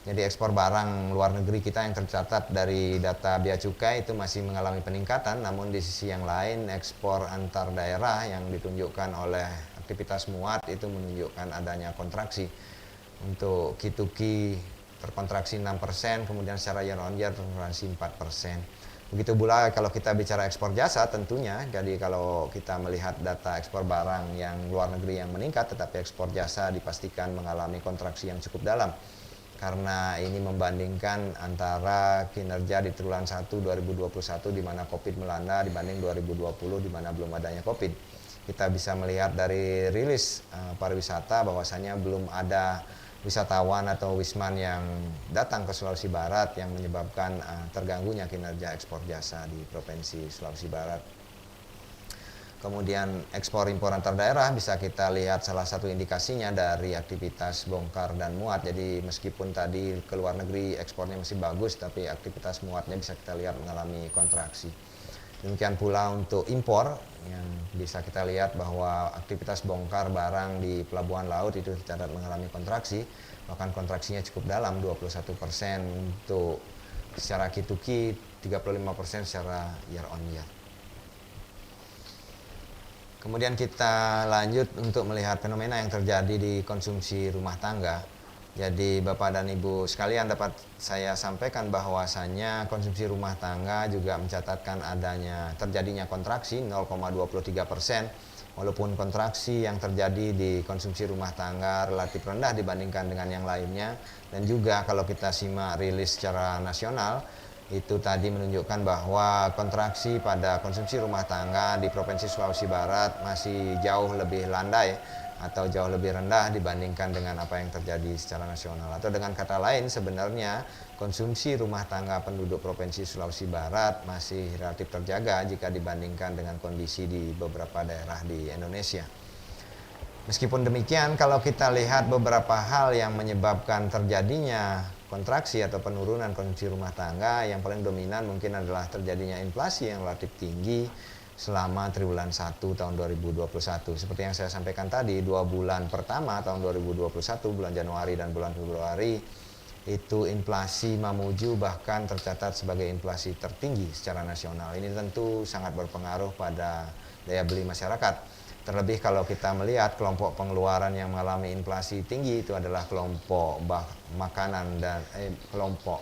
Jadi ekspor barang luar negeri kita yang tercatat dari data Bea Cukai itu masih mengalami peningkatan, namun di sisi yang lain ekspor antar daerah yang ditunjukkan oleh aktivitas muat itu menunjukkan adanya kontraksi. Untuk Q2Q terkontraksi 6%, kemudian secara year on year terkontraksi 4%. Begitu pula kalau kita bicara ekspor jasa tentunya, jadi kalau kita melihat data ekspor barang yang luar negeri yang meningkat, tetapi ekspor jasa dipastikan mengalami kontraksi yang cukup dalam. Karena ini membandingkan antara kinerja di triwulan 1 2021 di mana Covid melanda dibanding 2020 di mana belum adanya Covid. Kita bisa melihat dari rilis pariwisata bahwasanya belum ada wisatawan atau wisman yang datang ke Sulawesi Barat yang menyebabkan terganggunya kinerja ekspor jasa di Provinsi Sulawesi Barat. Kemudian ekspor impor antar daerah bisa kita lihat salah satu indikasinya dari aktivitas bongkar dan muat. Jadi meskipun tadi ke luar negeri ekspornya masih bagus, tapi aktivitas muatnya bisa kita lihat mengalami kontraksi. Demikian pula untuk impor yang bisa kita lihat bahwa aktivitas bongkar barang di pelabuhan laut itu tercatat mengalami kontraksi, bahkan kontraksinya cukup dalam 21% untuk secara Q2Q, 35% secara year on year. Kemudian kita lanjut untuk melihat fenomena yang terjadi di konsumsi rumah tangga. Jadi Bapak dan Ibu sekalian, dapat saya sampaikan bahwasannya konsumsi rumah tangga juga mencatatkan terjadinya kontraksi 0,23%. Walaupun kontraksi yang terjadi di konsumsi rumah tangga relatif rendah dibandingkan dengan yang lainnya. Dan juga kalau kita simak rilis secara nasional, itu tadi menunjukkan bahwa kontraksi pada konsumsi rumah tangga di Provinsi Sulawesi Barat masih jauh lebih landai atau jauh lebih rendah dibandingkan dengan apa yang terjadi secara nasional. Atau dengan kata lain, sebenarnya konsumsi rumah tangga penduduk Provinsi Sulawesi Barat masih relatif terjaga jika dibandingkan dengan kondisi di beberapa daerah di Indonesia. Meskipun demikian, kalau kita lihat beberapa hal yang menyebabkan terjadinya kontraksi atau penurunan konsumsi rumah tangga, yang paling dominan mungkin adalah terjadinya inflasi yang relatif tinggi selama triwulan 1 tahun 2021. Seperti yang saya sampaikan tadi, 2 bulan pertama tahun 2021, bulan Januari dan bulan Februari, itu inflasi Mamuju bahkan tercatat sebagai inflasi tertinggi secara nasional. Ini tentu sangat berpengaruh pada daya beli masyarakat. Terlebih kalau kita melihat kelompok pengeluaran yang mengalami inflasi tinggi itu adalah kelompok makanan dan kelompok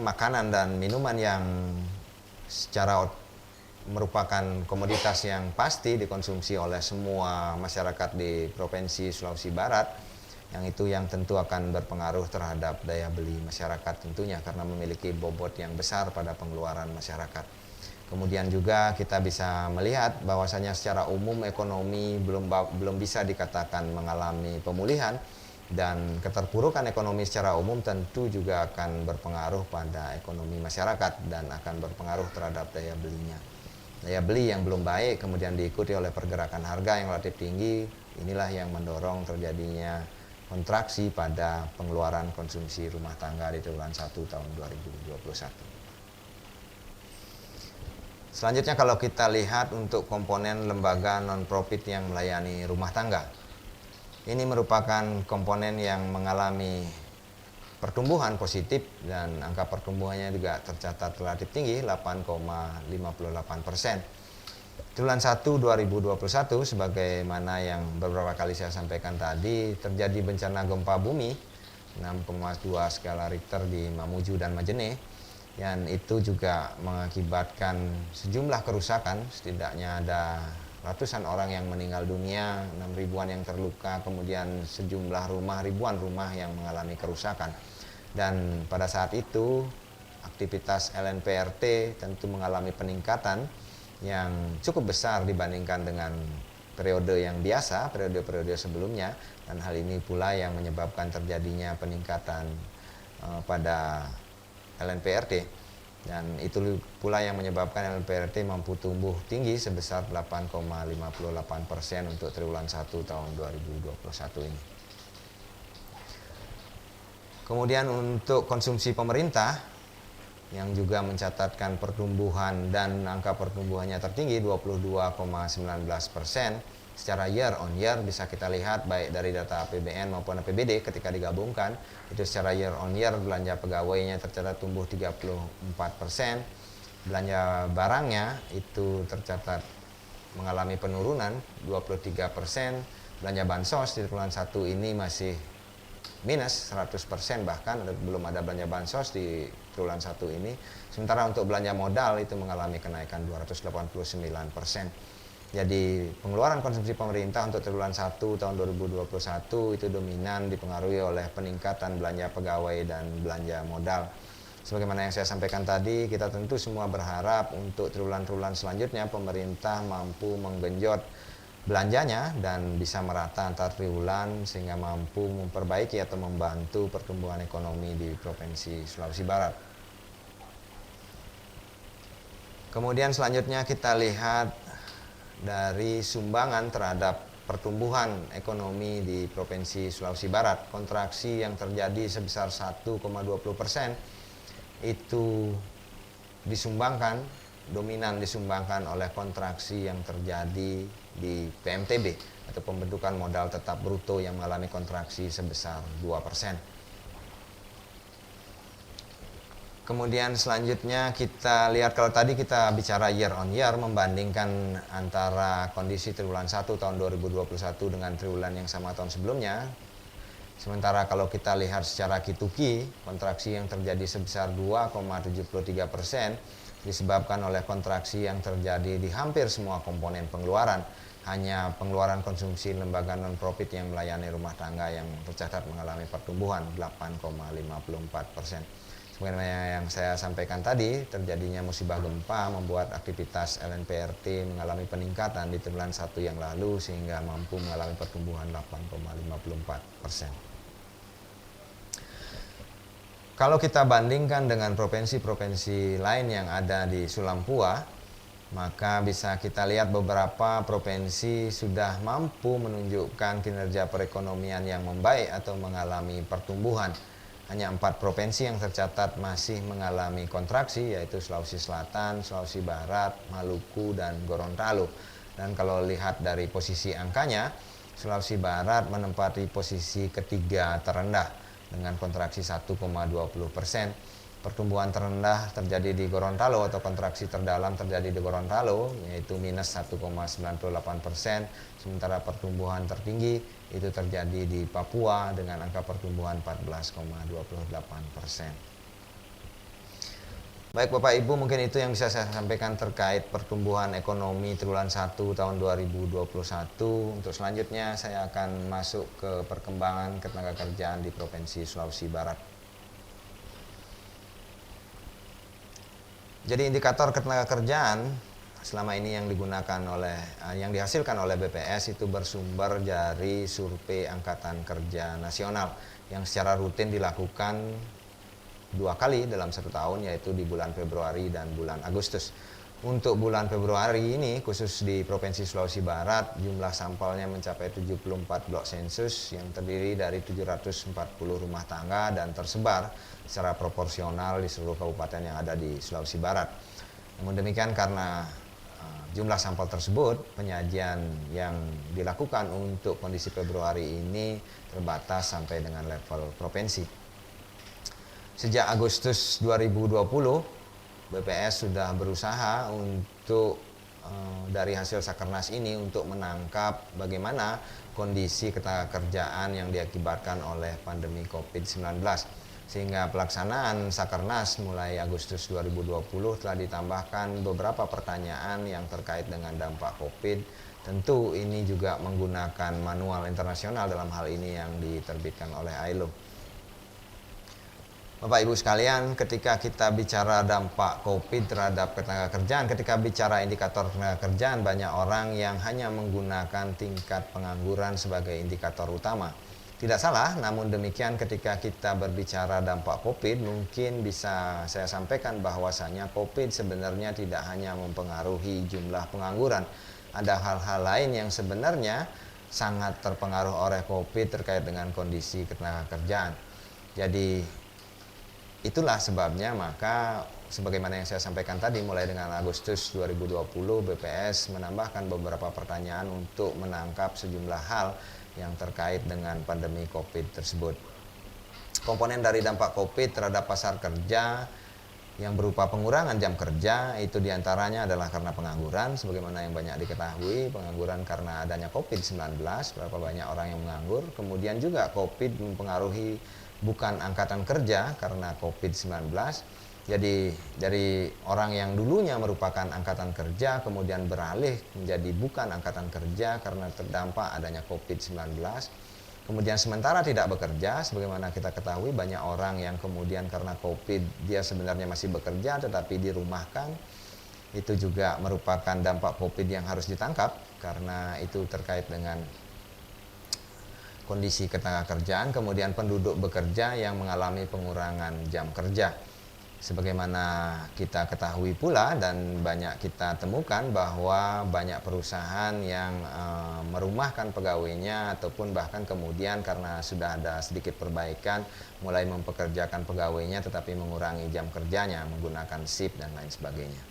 makanan dan minuman yang secara merupakan komoditas yang pasti dikonsumsi oleh semua masyarakat di Provinsi Sulawesi Barat, yang tentu akan berpengaruh terhadap daya beli masyarakat tentunya karena memiliki bobot yang besar pada pengeluaran masyarakat. Kemudian juga kita bisa melihat bahwasanya secara umum ekonomi belum bisa dikatakan mengalami pemulihan, dan keterpurukan ekonomi secara umum tentu juga akan berpengaruh pada ekonomi masyarakat dan akan berpengaruh terhadap daya belinya. Daya beli yang belum baik kemudian diikuti oleh pergerakan harga yang relatif tinggi, inilah yang mendorong terjadinya kontraksi pada pengeluaran konsumsi rumah tangga di triwulan 1 tahun 2021. Selanjutnya kalau kita lihat untuk komponen lembaga non-profit yang melayani rumah tangga. Ini merupakan komponen yang mengalami pertumbuhan positif dan angka pertumbuhannya juga tercatat relatif tinggi, 8,58%. Triwulan 1 2021 sebagaimana yang beberapa kali saya sampaikan tadi, terjadi bencana gempa bumi 6,2 skala Richter di Mamuju dan Majene. Dan itu juga mengakibatkan sejumlah kerusakan, setidaknya ada ratusan orang yang meninggal dunia, 6 ribuan yang terluka, kemudian sejumlah ribuan rumah yang mengalami kerusakan. Dan pada saat itu aktivitas LNPRT tentu mengalami peningkatan yang cukup besar dibandingkan dengan periode yang biasa, periode-periode sebelumnya, dan hal ini pula yang menyebabkan terjadinya peningkatan pada LNPRT, dan itu pula yang menyebabkan LNPRT mampu tumbuh tinggi sebesar 8,58% untuk triwulan 1 tahun 2021 ini. Kemudian untuk konsumsi pemerintah yang juga mencatatkan pertumbuhan dan angka pertumbuhannya tertinggi 22,19%. Secara year on year bisa kita lihat baik dari data APBN maupun APBD ketika digabungkan, itu secara year on year belanja pegawainya tercatat tumbuh 34%, belanja barangnya itu tercatat mengalami penurunan 23%, belanja bansos di triwulan 1 ini masih minus 100%, bahkan belum ada belanja bansos di triwulan 1 ini. Sementara untuk belanja modal itu mengalami kenaikan 289%. Jadi pengeluaran konsumsi pemerintah untuk triwulan 1 tahun 2021 itu dominan dipengaruhi oleh peningkatan belanja pegawai dan belanja modal. Sebagaimana yang saya sampaikan tadi, kita tentu semua berharap untuk triwulan-triwulan selanjutnya pemerintah mampu menggenjot belanjanya dan bisa merata antar triwulan sehingga mampu memperbaiki atau membantu pertumbuhan ekonomi di Provinsi Sulawesi Barat. Kemudian selanjutnya kita lihat dari sumbangan terhadap pertumbuhan ekonomi di Provinsi Sulawesi Barat. Kontraksi yang terjadi sebesar 1,20% itu dominan disumbangkan oleh kontraksi yang terjadi di PMTB atau pembentukan modal tetap bruto yang mengalami kontraksi sebesar 2%. Kemudian selanjutnya kita lihat, kalau tadi kita bicara year on year membandingkan antara kondisi triwulan 1 tahun 2021 dengan triwulan yang sama tahun sebelumnya. Sementara kalau kita lihat secara Q2Q, kontraksi yang terjadi sebesar 2,73% disebabkan oleh kontraksi yang terjadi di hampir semua komponen pengeluaran. Hanya pengeluaran konsumsi lembaga non-profit yang melayani rumah tangga yang tercatat mengalami pertumbuhan 8,54%. Sebagaimana yang saya sampaikan tadi, terjadinya musibah gempa membuat aktivitas LNPRT mengalami peningkatan di triwulan 1 yang lalu sehingga mampu mengalami pertumbuhan 8,54%. Kalau kita bandingkan dengan provinsi-provinsi lain yang ada di Sulampua, maka bisa kita lihat beberapa provinsi sudah mampu menunjukkan kinerja perekonomian yang membaik atau mengalami pertumbuhan. Hanya 4 provinsi yang tercatat masih mengalami kontraksi, yaitu Sulawesi Selatan, Sulawesi Barat, Maluku, dan Gorontalo. Dan kalau lihat dari posisi angkanya, Sulawesi Barat menempati posisi ketiga terendah dengan kontraksi 1,20%. Pertumbuhan terendah terjadi di Gorontalo atau kontraksi terdalam terjadi di Gorontalo, yaitu minus 1,98%. Sementara pertumbuhan tertinggi itu terjadi di Papua dengan angka pertumbuhan 14,28%. Baik Bapak Ibu, mungkin itu yang bisa saya sampaikan terkait pertumbuhan ekonomi triwulan 1 tahun 2021. Untuk selanjutnya saya akan masuk ke perkembangan ketenagakerjaan di Provinsi Sulawesi Barat. Jadi indikator ketenagakerjaan selama ini yang dihasilkan oleh BPS itu bersumber dari survei Angkatan Kerja Nasional yang secara rutin dilakukan 2 kali dalam 1 tahun, yaitu di bulan Februari dan bulan Agustus. Untuk bulan Februari ini, khusus di Provinsi Sulawesi Barat, jumlah sampelnya mencapai 74 blok sensus yang terdiri dari 740 rumah tangga dan tersebar secara proporsional di seluruh kabupaten yang ada di Sulawesi Barat. Namun demikian, karena jumlah sampel tersebut, penyajian yang dilakukan untuk kondisi Februari ini terbatas sampai dengan level provinsi. Sejak Agustus 2020, BPS sudah berusaha untuk dari hasil Sakernas ini untuk menangkap bagaimana kondisi ketenagakerjaan yang diakibatkan oleh pandemi COVID-19. Sehingga pelaksanaan Sakernas mulai Agustus 2020 telah ditambahkan beberapa pertanyaan yang terkait dengan dampak COVID. Tentu ini juga menggunakan manual internasional dalam hal ini yang diterbitkan oleh ILO. Bapak Ibu sekalian, ketika kita bicara dampak COVID terhadap ketenagakerjaan, ketika bicara indikator ketenagakerjaan, banyak orang yang hanya menggunakan tingkat pengangguran sebagai indikator utama. Tidak salah, namun demikian ketika kita berbicara dampak COVID, mungkin bisa saya sampaikan bahwasanya COVID sebenarnya tidak hanya mempengaruhi jumlah pengangguran. Ada hal-hal lain yang sebenarnya sangat terpengaruh oleh COVID terkait dengan kondisi ketenagakerjaan. Jadi itulah sebabnya maka sebagaimana yang saya sampaikan tadi, mulai dengan Agustus 2020 BPS menambahkan beberapa pertanyaan untuk menangkap sejumlah hal yang terkait dengan pandemi COVID tersebut. Komponen dari dampak COVID terhadap pasar kerja yang berupa pengurangan jam kerja itu diantaranya adalah karena pengangguran, sebagaimana yang banyak diketahui, pengangguran karena adanya COVID-19, berapa banyak orang yang menganggur. Kemudian juga COVID mempengaruhi bukan angkatan kerja karena COVID-19. Jadi dari orang yang dulunya merupakan angkatan kerja kemudian beralih menjadi bukan angkatan kerja karena terdampak adanya COVID-19. Kemudian sementara tidak bekerja, sebagaimana kita ketahui banyak orang yang kemudian karena COVID dia sebenarnya masih bekerja tetapi dirumahkan. itu juga merupakan dampak COVID yang harus ditangkap karena itu terkait dengan kondisi ketenagakerjaan, kemudian penduduk bekerja yang mengalami pengurangan jam kerja. Sebagaimana kita ketahui pula dan banyak kita temukan bahwa banyak perusahaan yang merumahkan pegawainya ataupun bahkan kemudian karena sudah ada sedikit perbaikan mulai mempekerjakan pegawainya tetapi mengurangi jam kerjanya menggunakan shift dan lain sebagainya.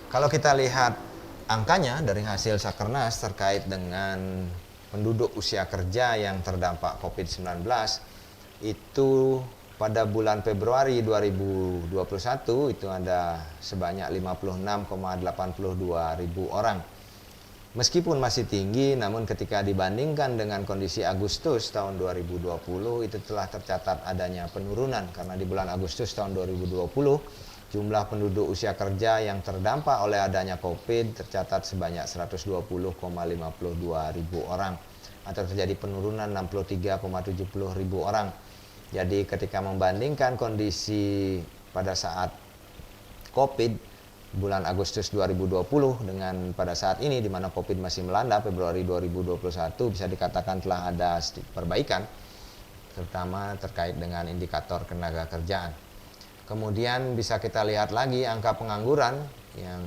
Kalau kita lihat angkanya dari hasil Sakernas terkait dengan penduduk usia kerja yang terdampak COVID-19 itu pada bulan Februari 2021 itu ada sebanyak 56,82 ribu orang. Meskipun masih tinggi, namun ketika dibandingkan dengan kondisi Agustus tahun 2020 itu telah tercatat adanya penurunan karena di bulan Agustus tahun 2020 jumlah penduduk usia kerja yang terdampak oleh adanya COVID tercatat sebanyak 120,52 ribu orang atau terjadi penurunan 63,70 ribu orang. Jadi ketika membandingkan kondisi pada saat COVID bulan Agustus 2020 dengan pada saat ini di mana COVID masih melanda Februari 2021 bisa dikatakan telah ada sedikit perbaikan terutama terkait dengan indikator tenaga kerjaan. Kemudian bisa kita lihat lagi angka pengangguran yang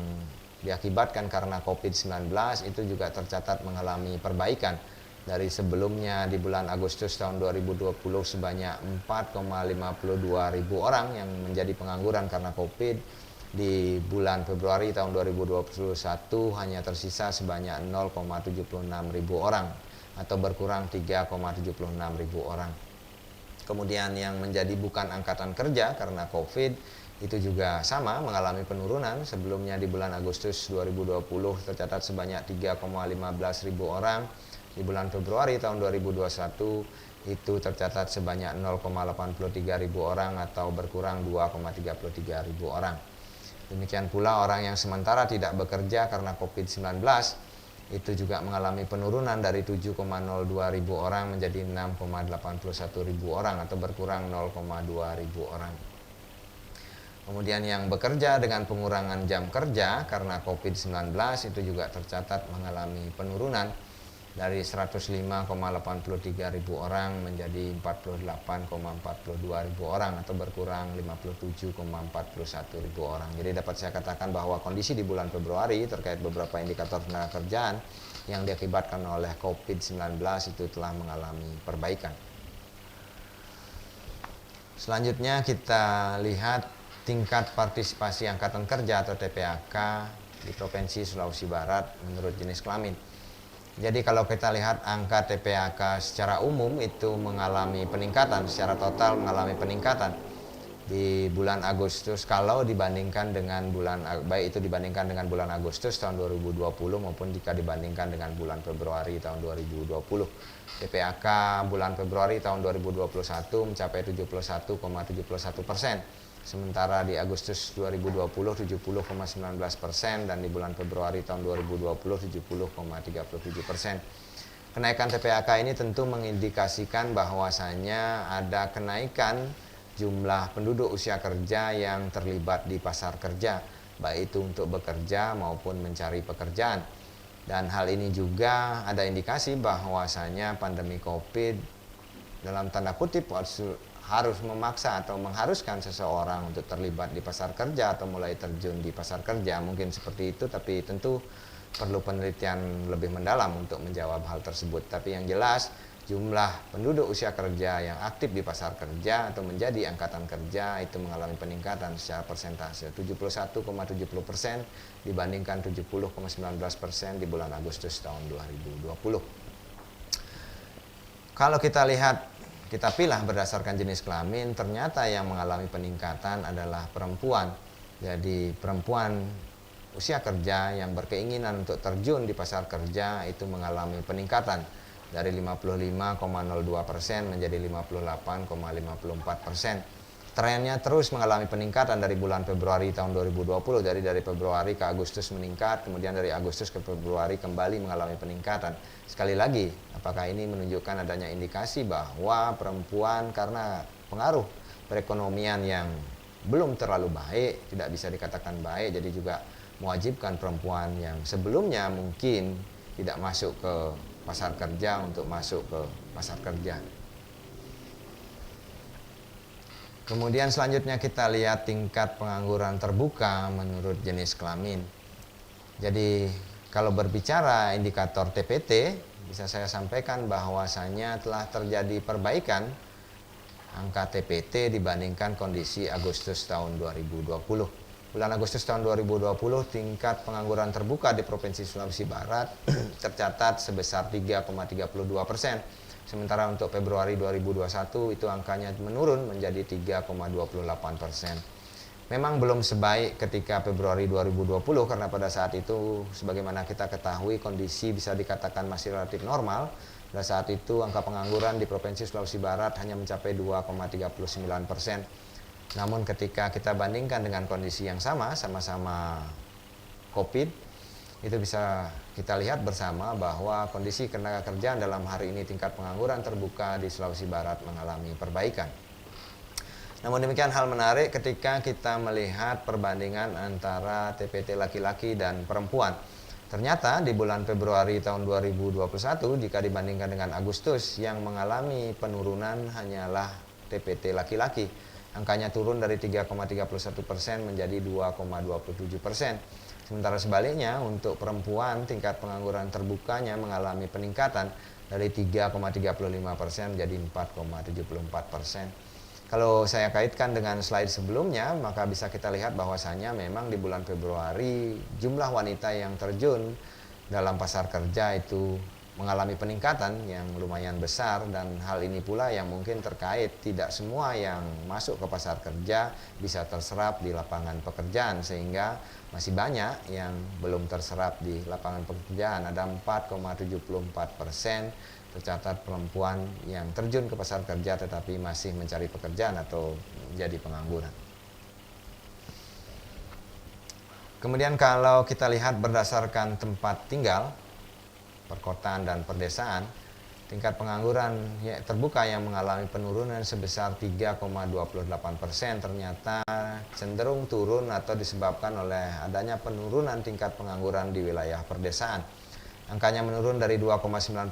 diakibatkan karena COVID-19 itu juga tercatat mengalami perbaikan. Dari sebelumnya di bulan Agustus tahun 2020 sebanyak 4,52 ribu orang yang menjadi pengangguran karena COVID. Di bulan Februari tahun 2021 hanya tersisa sebanyak 0,76 ribu orang atau berkurang 3,76 ribu orang. Kemudian yang menjadi bukan angkatan kerja karena COVID itu juga sama mengalami penurunan. Sebelumnya di bulan Agustus 2020 tercatat sebanyak 3,15 ribu orang. Di bulan Februari tahun 2021 itu tercatat sebanyak 0,83 ribu orang atau berkurang 2,33 ribu orang. Demikian pula orang yang sementara tidak bekerja karena COVID-19 itu juga mengalami penurunan dari 7,02 ribu orang menjadi 6,81 ribu orang atau berkurang 0,2 ribu orang. Kemudian yang bekerja dengan pengurangan jam kerja karena COVID-19 itu juga tercatat mengalami penurunan dari 105,83 ribu orang menjadi 48,42 ribu orang atau berkurang 57,41 ribu orang. Jadi dapat saya katakan bahwa kondisi di bulan Februari terkait beberapa indikator tenaga kerjaan yang diakibatkan oleh COVID-19 itu telah mengalami perbaikan. Selanjutnya kita lihat tingkat partisipasi angkatan kerja atau TPAK di Provinsi Sulawesi Barat menurut jenis kelamin. Jadi kalau kita lihat angka TPAK secara umum itu mengalami peningkatan, secara total mengalami peningkatan di bulan Agustus kalau dibandingkan dengan baik itu dibandingkan dengan bulan Agustus tahun 2020 maupun jika dibandingkan dengan bulan Februari tahun 2020. TPAK bulan Februari tahun 2021 mencapai 71,71%. Sementara di Agustus 2020 70,19% dan di bulan Februari tahun 2020 70,37%. Kenaikan TPAK ini tentu mengindikasikan bahwasannya ada kenaikan jumlah penduduk usia kerja yang terlibat di pasar kerja, baik itu untuk bekerja maupun mencari pekerjaan. Dan hal ini juga ada indikasi bahwasanya pandemi COVID dalam tanda kutip harus memaksa atau mengharuskan seseorang untuk terlibat di pasar kerja atau mulai terjun di pasar kerja. Mungkin seperti itu, tapi tentu perlu penelitian lebih mendalam untuk menjawab hal tersebut. Tapi yang jelas jumlah penduduk usia kerja yang aktif di pasar kerja atau menjadi angkatan kerja itu mengalami peningkatan secara persentase 71,70% dibandingkan 70,19% di bulan Agustus tahun 2020. Kalau kita lihat, kita pilih berdasarkan jenis kelamin, ternyata yang mengalami peningkatan adalah perempuan. Jadi perempuan usia kerja yang berkeinginan untuk terjun di pasar kerja itu mengalami peningkatan dari 55,02% menjadi 58,54%. Trennya terus mengalami peningkatan dari bulan Februari tahun 2020, dari Februari ke Agustus meningkat, kemudian dari Agustus ke Februari kembali mengalami peningkatan. Sekali lagi, apakah ini menunjukkan adanya indikasi bahwa perempuan karena pengaruh perekonomian yang belum terlalu baik, tidak bisa dikatakan baik, jadi juga mewajibkan perempuan yang sebelumnya mungkin tidak masuk ke pasar kerja untuk masuk ke pasar kerja. Kemudian selanjutnya kita lihat tingkat pengangguran terbuka menurut jenis kelamin. Jadi kalau berbicara indikator TPT, bisa saya sampaikan bahwasanya telah terjadi perbaikan angka TPT dibandingkan kondisi Agustus tahun 2020. Bulan Agustus tahun 2020 tingkat pengangguran terbuka di Provinsi Sulawesi Barat tercatat sebesar 3,32%. Sementara untuk Februari 2021 itu angkanya menurun menjadi 3,28%. Memang belum sebaik ketika Februari 2020 karena pada saat itu sebagaimana kita ketahui kondisi bisa dikatakan masih relatif normal. Pada saat itu angka pengangguran di Provinsi Sulawesi Barat hanya mencapai 2,39%. Namun ketika kita bandingkan dengan kondisi yang sama-sama COVID, itu bisa kita lihat bersama bahwa kondisi tenaga kerja dalam hari ini tingkat pengangguran terbuka di Sulawesi Barat mengalami perbaikan. Namun demikian hal menarik ketika kita melihat perbandingan antara TPT laki-laki dan perempuan. Ternyata di bulan Februari tahun 2021 jika dibandingkan dengan Agustus yang mengalami penurunan hanyalah TPT laki-laki. Angkanya turun dari 3,31% menjadi 2,27%. Sementara sebaliknya untuk perempuan tingkat pengangguran terbukanya mengalami peningkatan dari 3,35% menjadi 4,74%. Kalau saya kaitkan dengan slide sebelumnya, maka bisa kita lihat bahwasanya memang di bulan Februari jumlah wanita yang terjun dalam pasar kerja itu mengalami peningkatan yang lumayan besar, dan hal ini pula yang mungkin terkait tidak semua yang masuk ke pasar kerja bisa terserap di lapangan pekerjaan, sehingga masih banyak yang belum terserap di lapangan pekerjaan. Ada 4,74% tercatat perempuan yang terjun ke pasar kerja tetapi masih mencari pekerjaan atau menjadi pengangguran. Kemudian kalau kita lihat berdasarkan tempat tinggal, perkotaan dan perdesaan, tingkat pengangguran terbuka yang mengalami penurunan sebesar 3,28% ternyata cenderung turun atau disebabkan oleh adanya penurunan tingkat pengangguran di wilayah perdesaan. Angkanya menurun dari 2,96%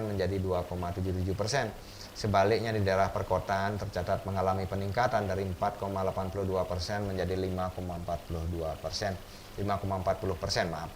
menjadi 2,77%. Sebaliknya di daerah perkotaan tercatat mengalami peningkatan dari 4,82% menjadi 5,40%, maaf.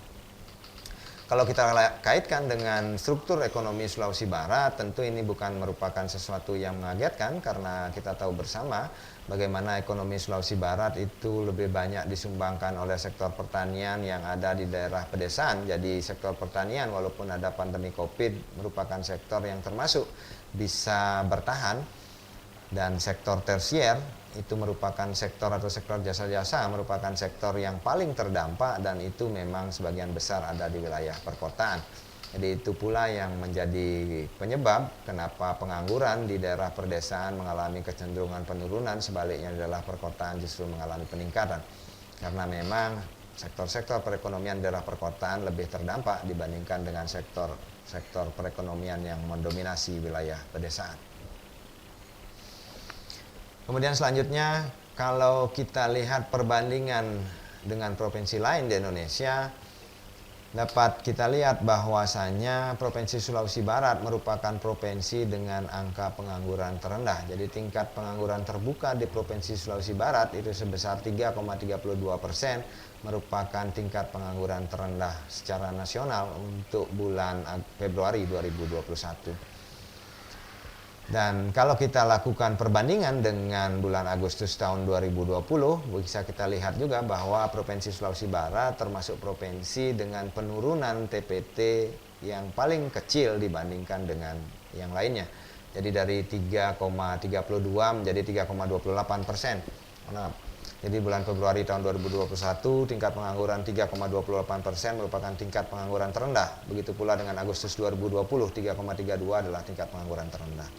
Kalau kita kaitkan dengan struktur ekonomi Sulawesi Barat, tentu ini bukan merupakan sesuatu yang mengagetkan karena kita tahu bersama bagaimana ekonomi Sulawesi Barat itu lebih banyak disumbangkan oleh sektor pertanian yang ada di daerah pedesaan. Jadi sektor pertanian walaupun ada pandemi COVID merupakan sektor yang termasuk bisa bertahan, dan sektor tersier itu merupakan sektor atau sektor jasa-jasa merupakan sektor yang paling terdampak, dan itu memang sebagian besar ada di wilayah perkotaan. Jadi itu pula yang menjadi penyebab kenapa pengangguran di daerah perdesaan mengalami kecenderungan penurunan, sebaliknya di daerah perkotaan justru mengalami peningkatan. Karena memang sektor-sektor perekonomian daerah perkotaan lebih terdampak dibandingkan dengan sektor perekonomian yang mendominasi wilayah pedesaan. Kemudian selanjutnya kalau kita lihat perbandingan dengan provinsi lain di Indonesia, dapat kita lihat bahwasanya Provinsi Sulawesi Barat merupakan provinsi dengan angka pengangguran terendah. Jadi tingkat pengangguran terbuka di Provinsi Sulawesi Barat itu sebesar 3,32%, merupakan tingkat pengangguran terendah secara nasional untuk bulan Februari 2021. Dan kalau kita lakukan perbandingan dengan bulan Agustus tahun 2020, bisa kita lihat juga bahwa Provinsi Sulawesi Barat termasuk provinsi dengan penurunan TPT yang paling kecil dibandingkan dengan yang lainnya. Jadi dari 3,32 menjadi 3,28%. Nah, jadi bulan Februari tahun 2021 tingkat pengangguran 3,28% merupakan tingkat pengangguran terendah. Begitu pula dengan Agustus 2020 3,32 adalah tingkat pengangguran terendah.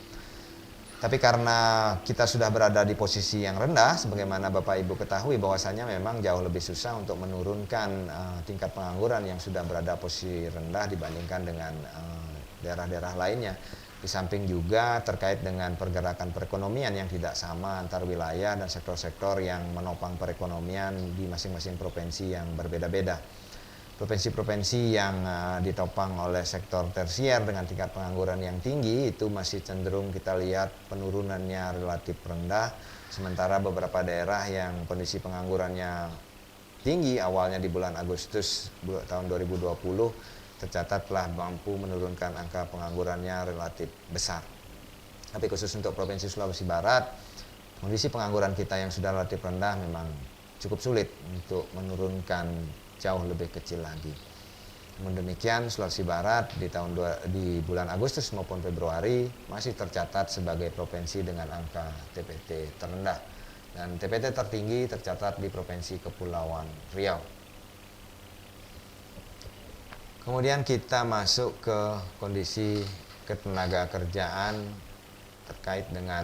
Tapi karena kita sudah berada di posisi yang rendah, sebagaimana Bapak Ibu ketahui bahwasanya memang jauh lebih susah untuk menurunkan tingkat pengangguran yang sudah berada posisi rendah dibandingkan dengan daerah-daerah lainnya. Di samping juga terkait dengan pergerakan perekonomian yang tidak sama antar wilayah dan sektor-sektor yang menopang perekonomian di masing-masing provinsi yang berbeda-beda. Provinsi-provinsi yang ditopang oleh sektor tersier dengan tingkat pengangguran yang tinggi itu masih cenderung kita lihat penurunannya relatif rendah, sementara beberapa daerah yang kondisi penganggurannya tinggi awalnya di bulan Agustus tahun 2020 tercatat telah mampu menurunkan angka penganggurannya relatif besar. Tapi khusus untuk Provinsi Sulawesi Barat, kondisi pengangguran kita yang sudah relatif rendah memang cukup sulit untuk menurunkan jauh lebih kecil lagi. Namun demikian, Sulawesi Barat di bulan Agustus maupun Februari masih tercatat sebagai provinsi dengan angka TPT terendah. Dan TPT tertinggi tercatat di Provinsi Kepulauan Riau. Kemudian kita masuk ke kondisi ketenaga kerjaan terkait dengan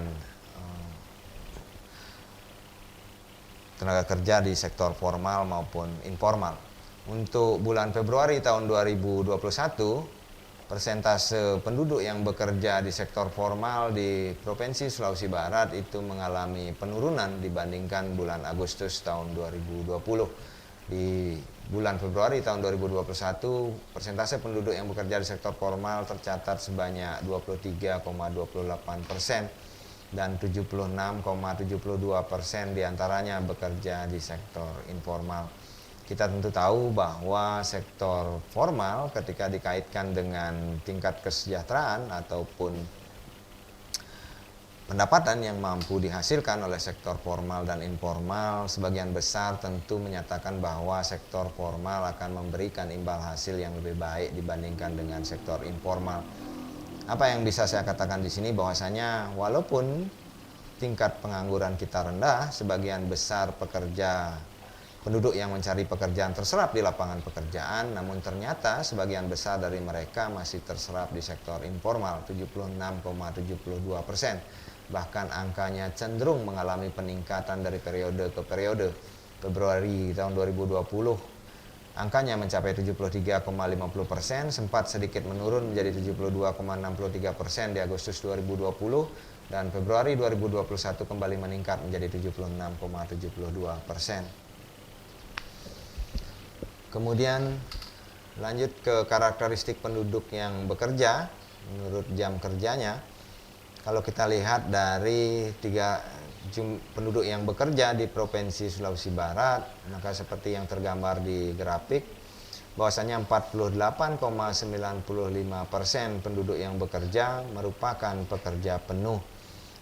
tenaga kerja di sektor formal maupun informal. Untuk bulan Februari tahun 2021, persentase penduduk yang bekerja di sektor formal di Provinsi Sulawesi Barat itu mengalami penurunan dibandingkan bulan Agustus tahun 2020. Di bulan Februari tahun 2021, persentase penduduk yang bekerja di sektor formal tercatat sebanyak 23,28% dan 76,72% diantaranya bekerja di sektor informal. Kita tentu tahu bahwa sektor formal ketika dikaitkan dengan tingkat kesejahteraan ataupun pendapatan yang mampu dihasilkan oleh sektor formal dan informal, sebagian besar tentu menyatakan bahwa sektor formal akan memberikan imbal hasil yang lebih baik dibandingkan dengan sektor informal. Apa yang bisa saya katakan di sini bahwasanya walaupun tingkat pengangguran kita rendah, sebagian besar penduduk yang mencari pekerjaan terserap di lapangan pekerjaan, namun ternyata sebagian besar dari mereka masih terserap di sektor informal, 76,72%. Bahkan angkanya cenderung mengalami peningkatan dari periode ke periode. Februari tahun 2020 angkanya mencapai 73,50%, sempat sedikit menurun menjadi 72,63% di Agustus 2020, dan Februari 2021 kembali meningkat menjadi 76,72%. Kemudian lanjut ke karakteristik penduduk yang bekerja menurut jam kerjanya. Kalau kita lihat dari penduduk yang bekerja di Provinsi Sulawesi Barat, maka seperti yang tergambar di grafik, bahwasanya 48,95% penduduk yang bekerja merupakan pekerja penuh.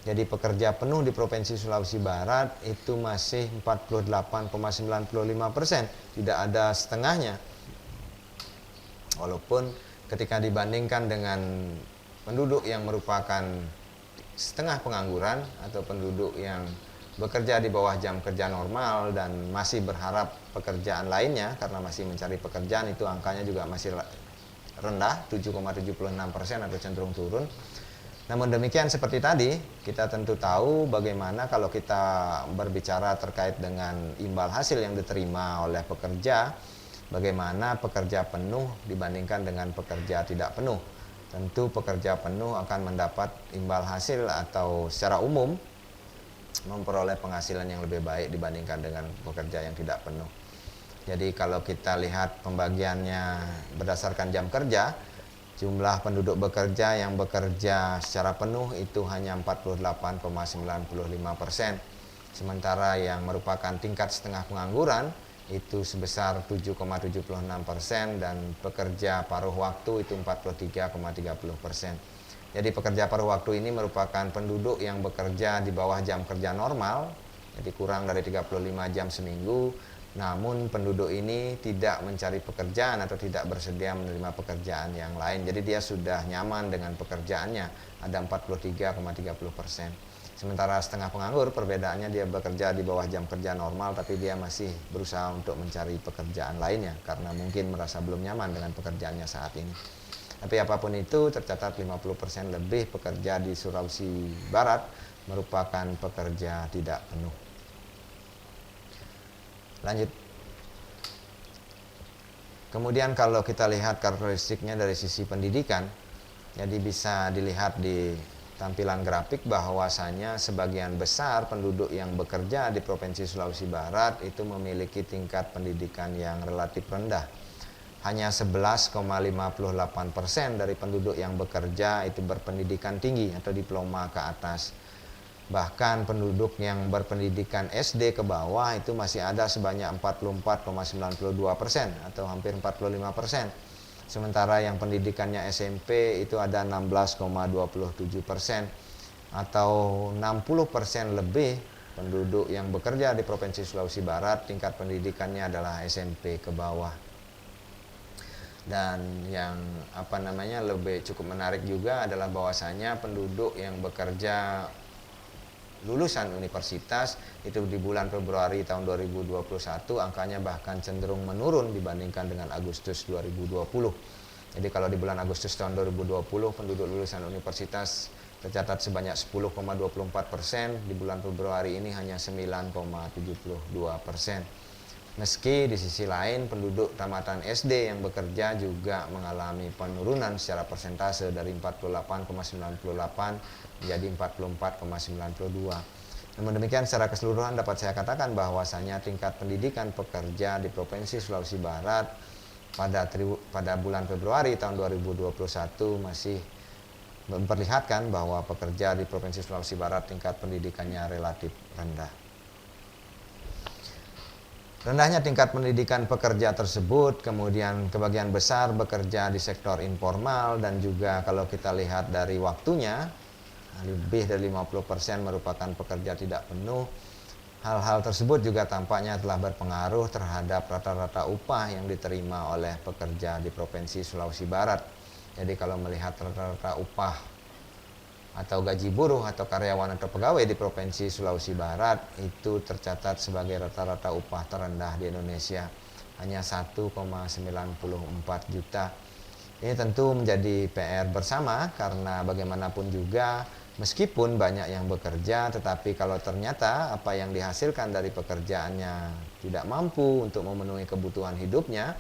Jadi pekerja penuh di Provinsi Sulawesi Barat itu masih 48,95%, tidak ada setengahnya. Walaupun ketika dibandingkan dengan penduduk yang merupakan setengah pengangguran atau penduduk yang bekerja di bawah jam kerja normal dan masih berharap pekerjaan lainnya karena masih mencari pekerjaan, itu angkanya juga masih rendah, 7,76% atau cenderung turun. Namun demikian, seperti tadi kita tentu tahu bagaimana kalau kita berbicara terkait dengan imbal hasil yang diterima oleh pekerja, bagaimana pekerja penuh dibandingkan dengan pekerja tidak penuh. Tentu pekerja penuh akan mendapat imbal hasil atau secara umum memperoleh penghasilan yang lebih baik dibandingkan dengan pekerja yang tidak penuh. Jadi kalau kita lihat pembagiannya berdasarkan jam kerja, jumlah penduduk bekerja yang bekerja secara penuh itu hanya 48,95%. Sementara yang merupakan tingkat setengah pengangguran itu sebesar 7,76% dan pekerja paruh waktu itu 43,30%. Jadi pekerja paruh waktu ini merupakan penduduk yang bekerja di bawah jam kerja normal, jadi kurang dari 35 jam seminggu, namun penduduk ini tidak mencari pekerjaan atau tidak bersedia menerima pekerjaan yang lain. Jadi dia sudah nyaman dengan pekerjaannya, ada 43,30%. Sementara setengah penganggur, perbedaannya dia bekerja di bawah jam kerja normal, tapi dia masih berusaha untuk mencari pekerjaan lainnya karena mungkin merasa belum nyaman dengan pekerjaannya saat ini. Tapi apapun itu, tercatat 50% lebih pekerja di Sulawesi Barat merupakan pekerja tidak penuh. Lanjut. Kemudian kalau kita lihat karakteristiknya dari sisi pendidikan, Jadi bisa dilihat di tampilan grafik bahwasanya sebagian besar penduduk yang bekerja di Provinsi Sulawesi Barat itu memiliki tingkat pendidikan yang relatif rendah. Hanya 11,58% dari penduduk yang bekerja itu berpendidikan tinggi atau diploma ke atas. Bahkan penduduk yang berpendidikan SD ke bawah itu masih ada sebanyak 44,92% atau hampir 45%. Sementara yang pendidikannya SMP itu ada 16,27% atau 60% lebih penduduk yang bekerja di Provinsi Sulawesi Barat tingkat pendidikannya adalah SMP ke bawah. Dan yang lebih cukup menarik juga adalah bahwasanya penduduk yang bekerja lulusan universitas itu di bulan Februari tahun 2021 angkanya bahkan cenderung menurun dibandingkan dengan Agustus 2020. Jadi kalau di bulan Agustus tahun 2020 penduduk lulusan universitas tercatat sebanyak 10,24%, di bulan Februari ini hanya 9,72%. Meski di sisi lain penduduk tamatan SD yang bekerja juga mengalami penurunan secara persentase dari 48,98 menjadi 44,92. Namun demikian secara keseluruhan dapat saya katakan bahwasanya tingkat pendidikan pekerja di Provinsi Sulawesi Barat pada bulan Februari tahun 2021 masih memperlihatkan bahwa pekerja di Provinsi Sulawesi Barat tingkat pendidikannya relatif rendah. Rendahnya tingkat pendidikan pekerja tersebut kemudian kebagian besar bekerja di sektor informal, dan juga kalau kita lihat dari waktunya lebih dari 50% merupakan pekerja tidak penuh. Hal-hal tersebut juga tampaknya telah berpengaruh terhadap rata-rata upah yang diterima oleh pekerja di Provinsi Sulawesi Barat. Jadi kalau melihat rata-rata upah atau gaji buruh atau karyawan atau pegawai di Provinsi Sulawesi Barat itu tercatat sebagai rata-rata upah terendah di Indonesia, hanya 1,94 juta. Ini tentu menjadi PR bersama karena bagaimanapun juga meskipun banyak yang bekerja, tetapi kalau ternyata apa yang dihasilkan dari pekerjaannya tidak mampu untuk memenuhi kebutuhan hidupnya,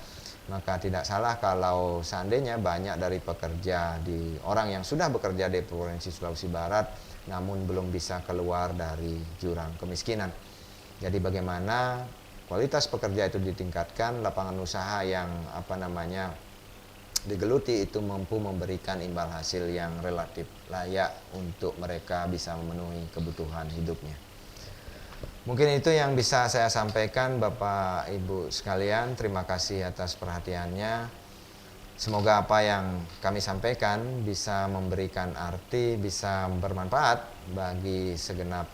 maka tidak salah kalau seandainya banyak dari pekerja orang yang sudah bekerja di Provinsi Sulawesi Barat namun belum bisa keluar dari jurang kemiskinan. Jadi bagaimana kualitas pekerja itu ditingkatkan, lapangan usaha yang digeluti itu mampu memberikan imbal hasil yang relatif layak untuk mereka bisa memenuhi kebutuhan hidupnya. Mungkin itu yang bisa saya sampaikan Bapak Ibu sekalian. Terima kasih atas perhatiannya. Semoga apa yang kami sampaikan bisa memberikan arti, bisa bermanfaat bagi segenap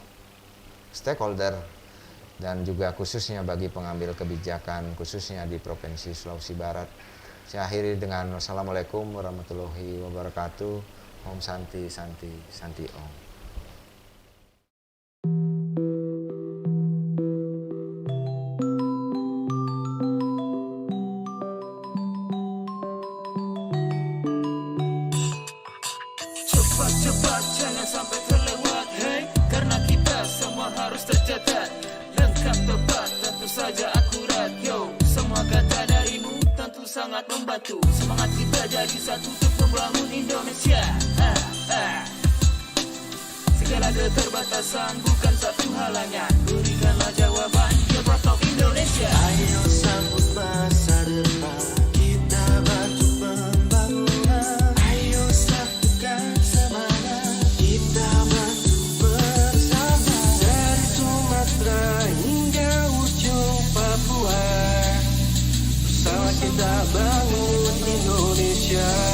stakeholder dan juga khususnya bagi pengambil kebijakan khususnya di Provinsi Sulawesi Barat. Saya akhiri dengan wassalamualaikum warahmatullahi wabarakatuh. Om Santi Santi Santi Om. Cepat-cepat jangan sampai terlewat, hey, karena kita semua harus tercatat. Lengkap tepat tentu saja akurat, yo. Semua kata darimu tentu sangat membantu. Semangat kita jadi satu untuk membangun Indonesia. Segala keterbatasan bukan satu halangan. Berikanlah jawaban, ya Batok Indonesia. Ayo sambut masa depan, kita bantu pembangunan. Ayo satukan semangat, kita bantu bersama. Dari Sumatera hingga ujung Papua, bersama kita bangun Indonesia.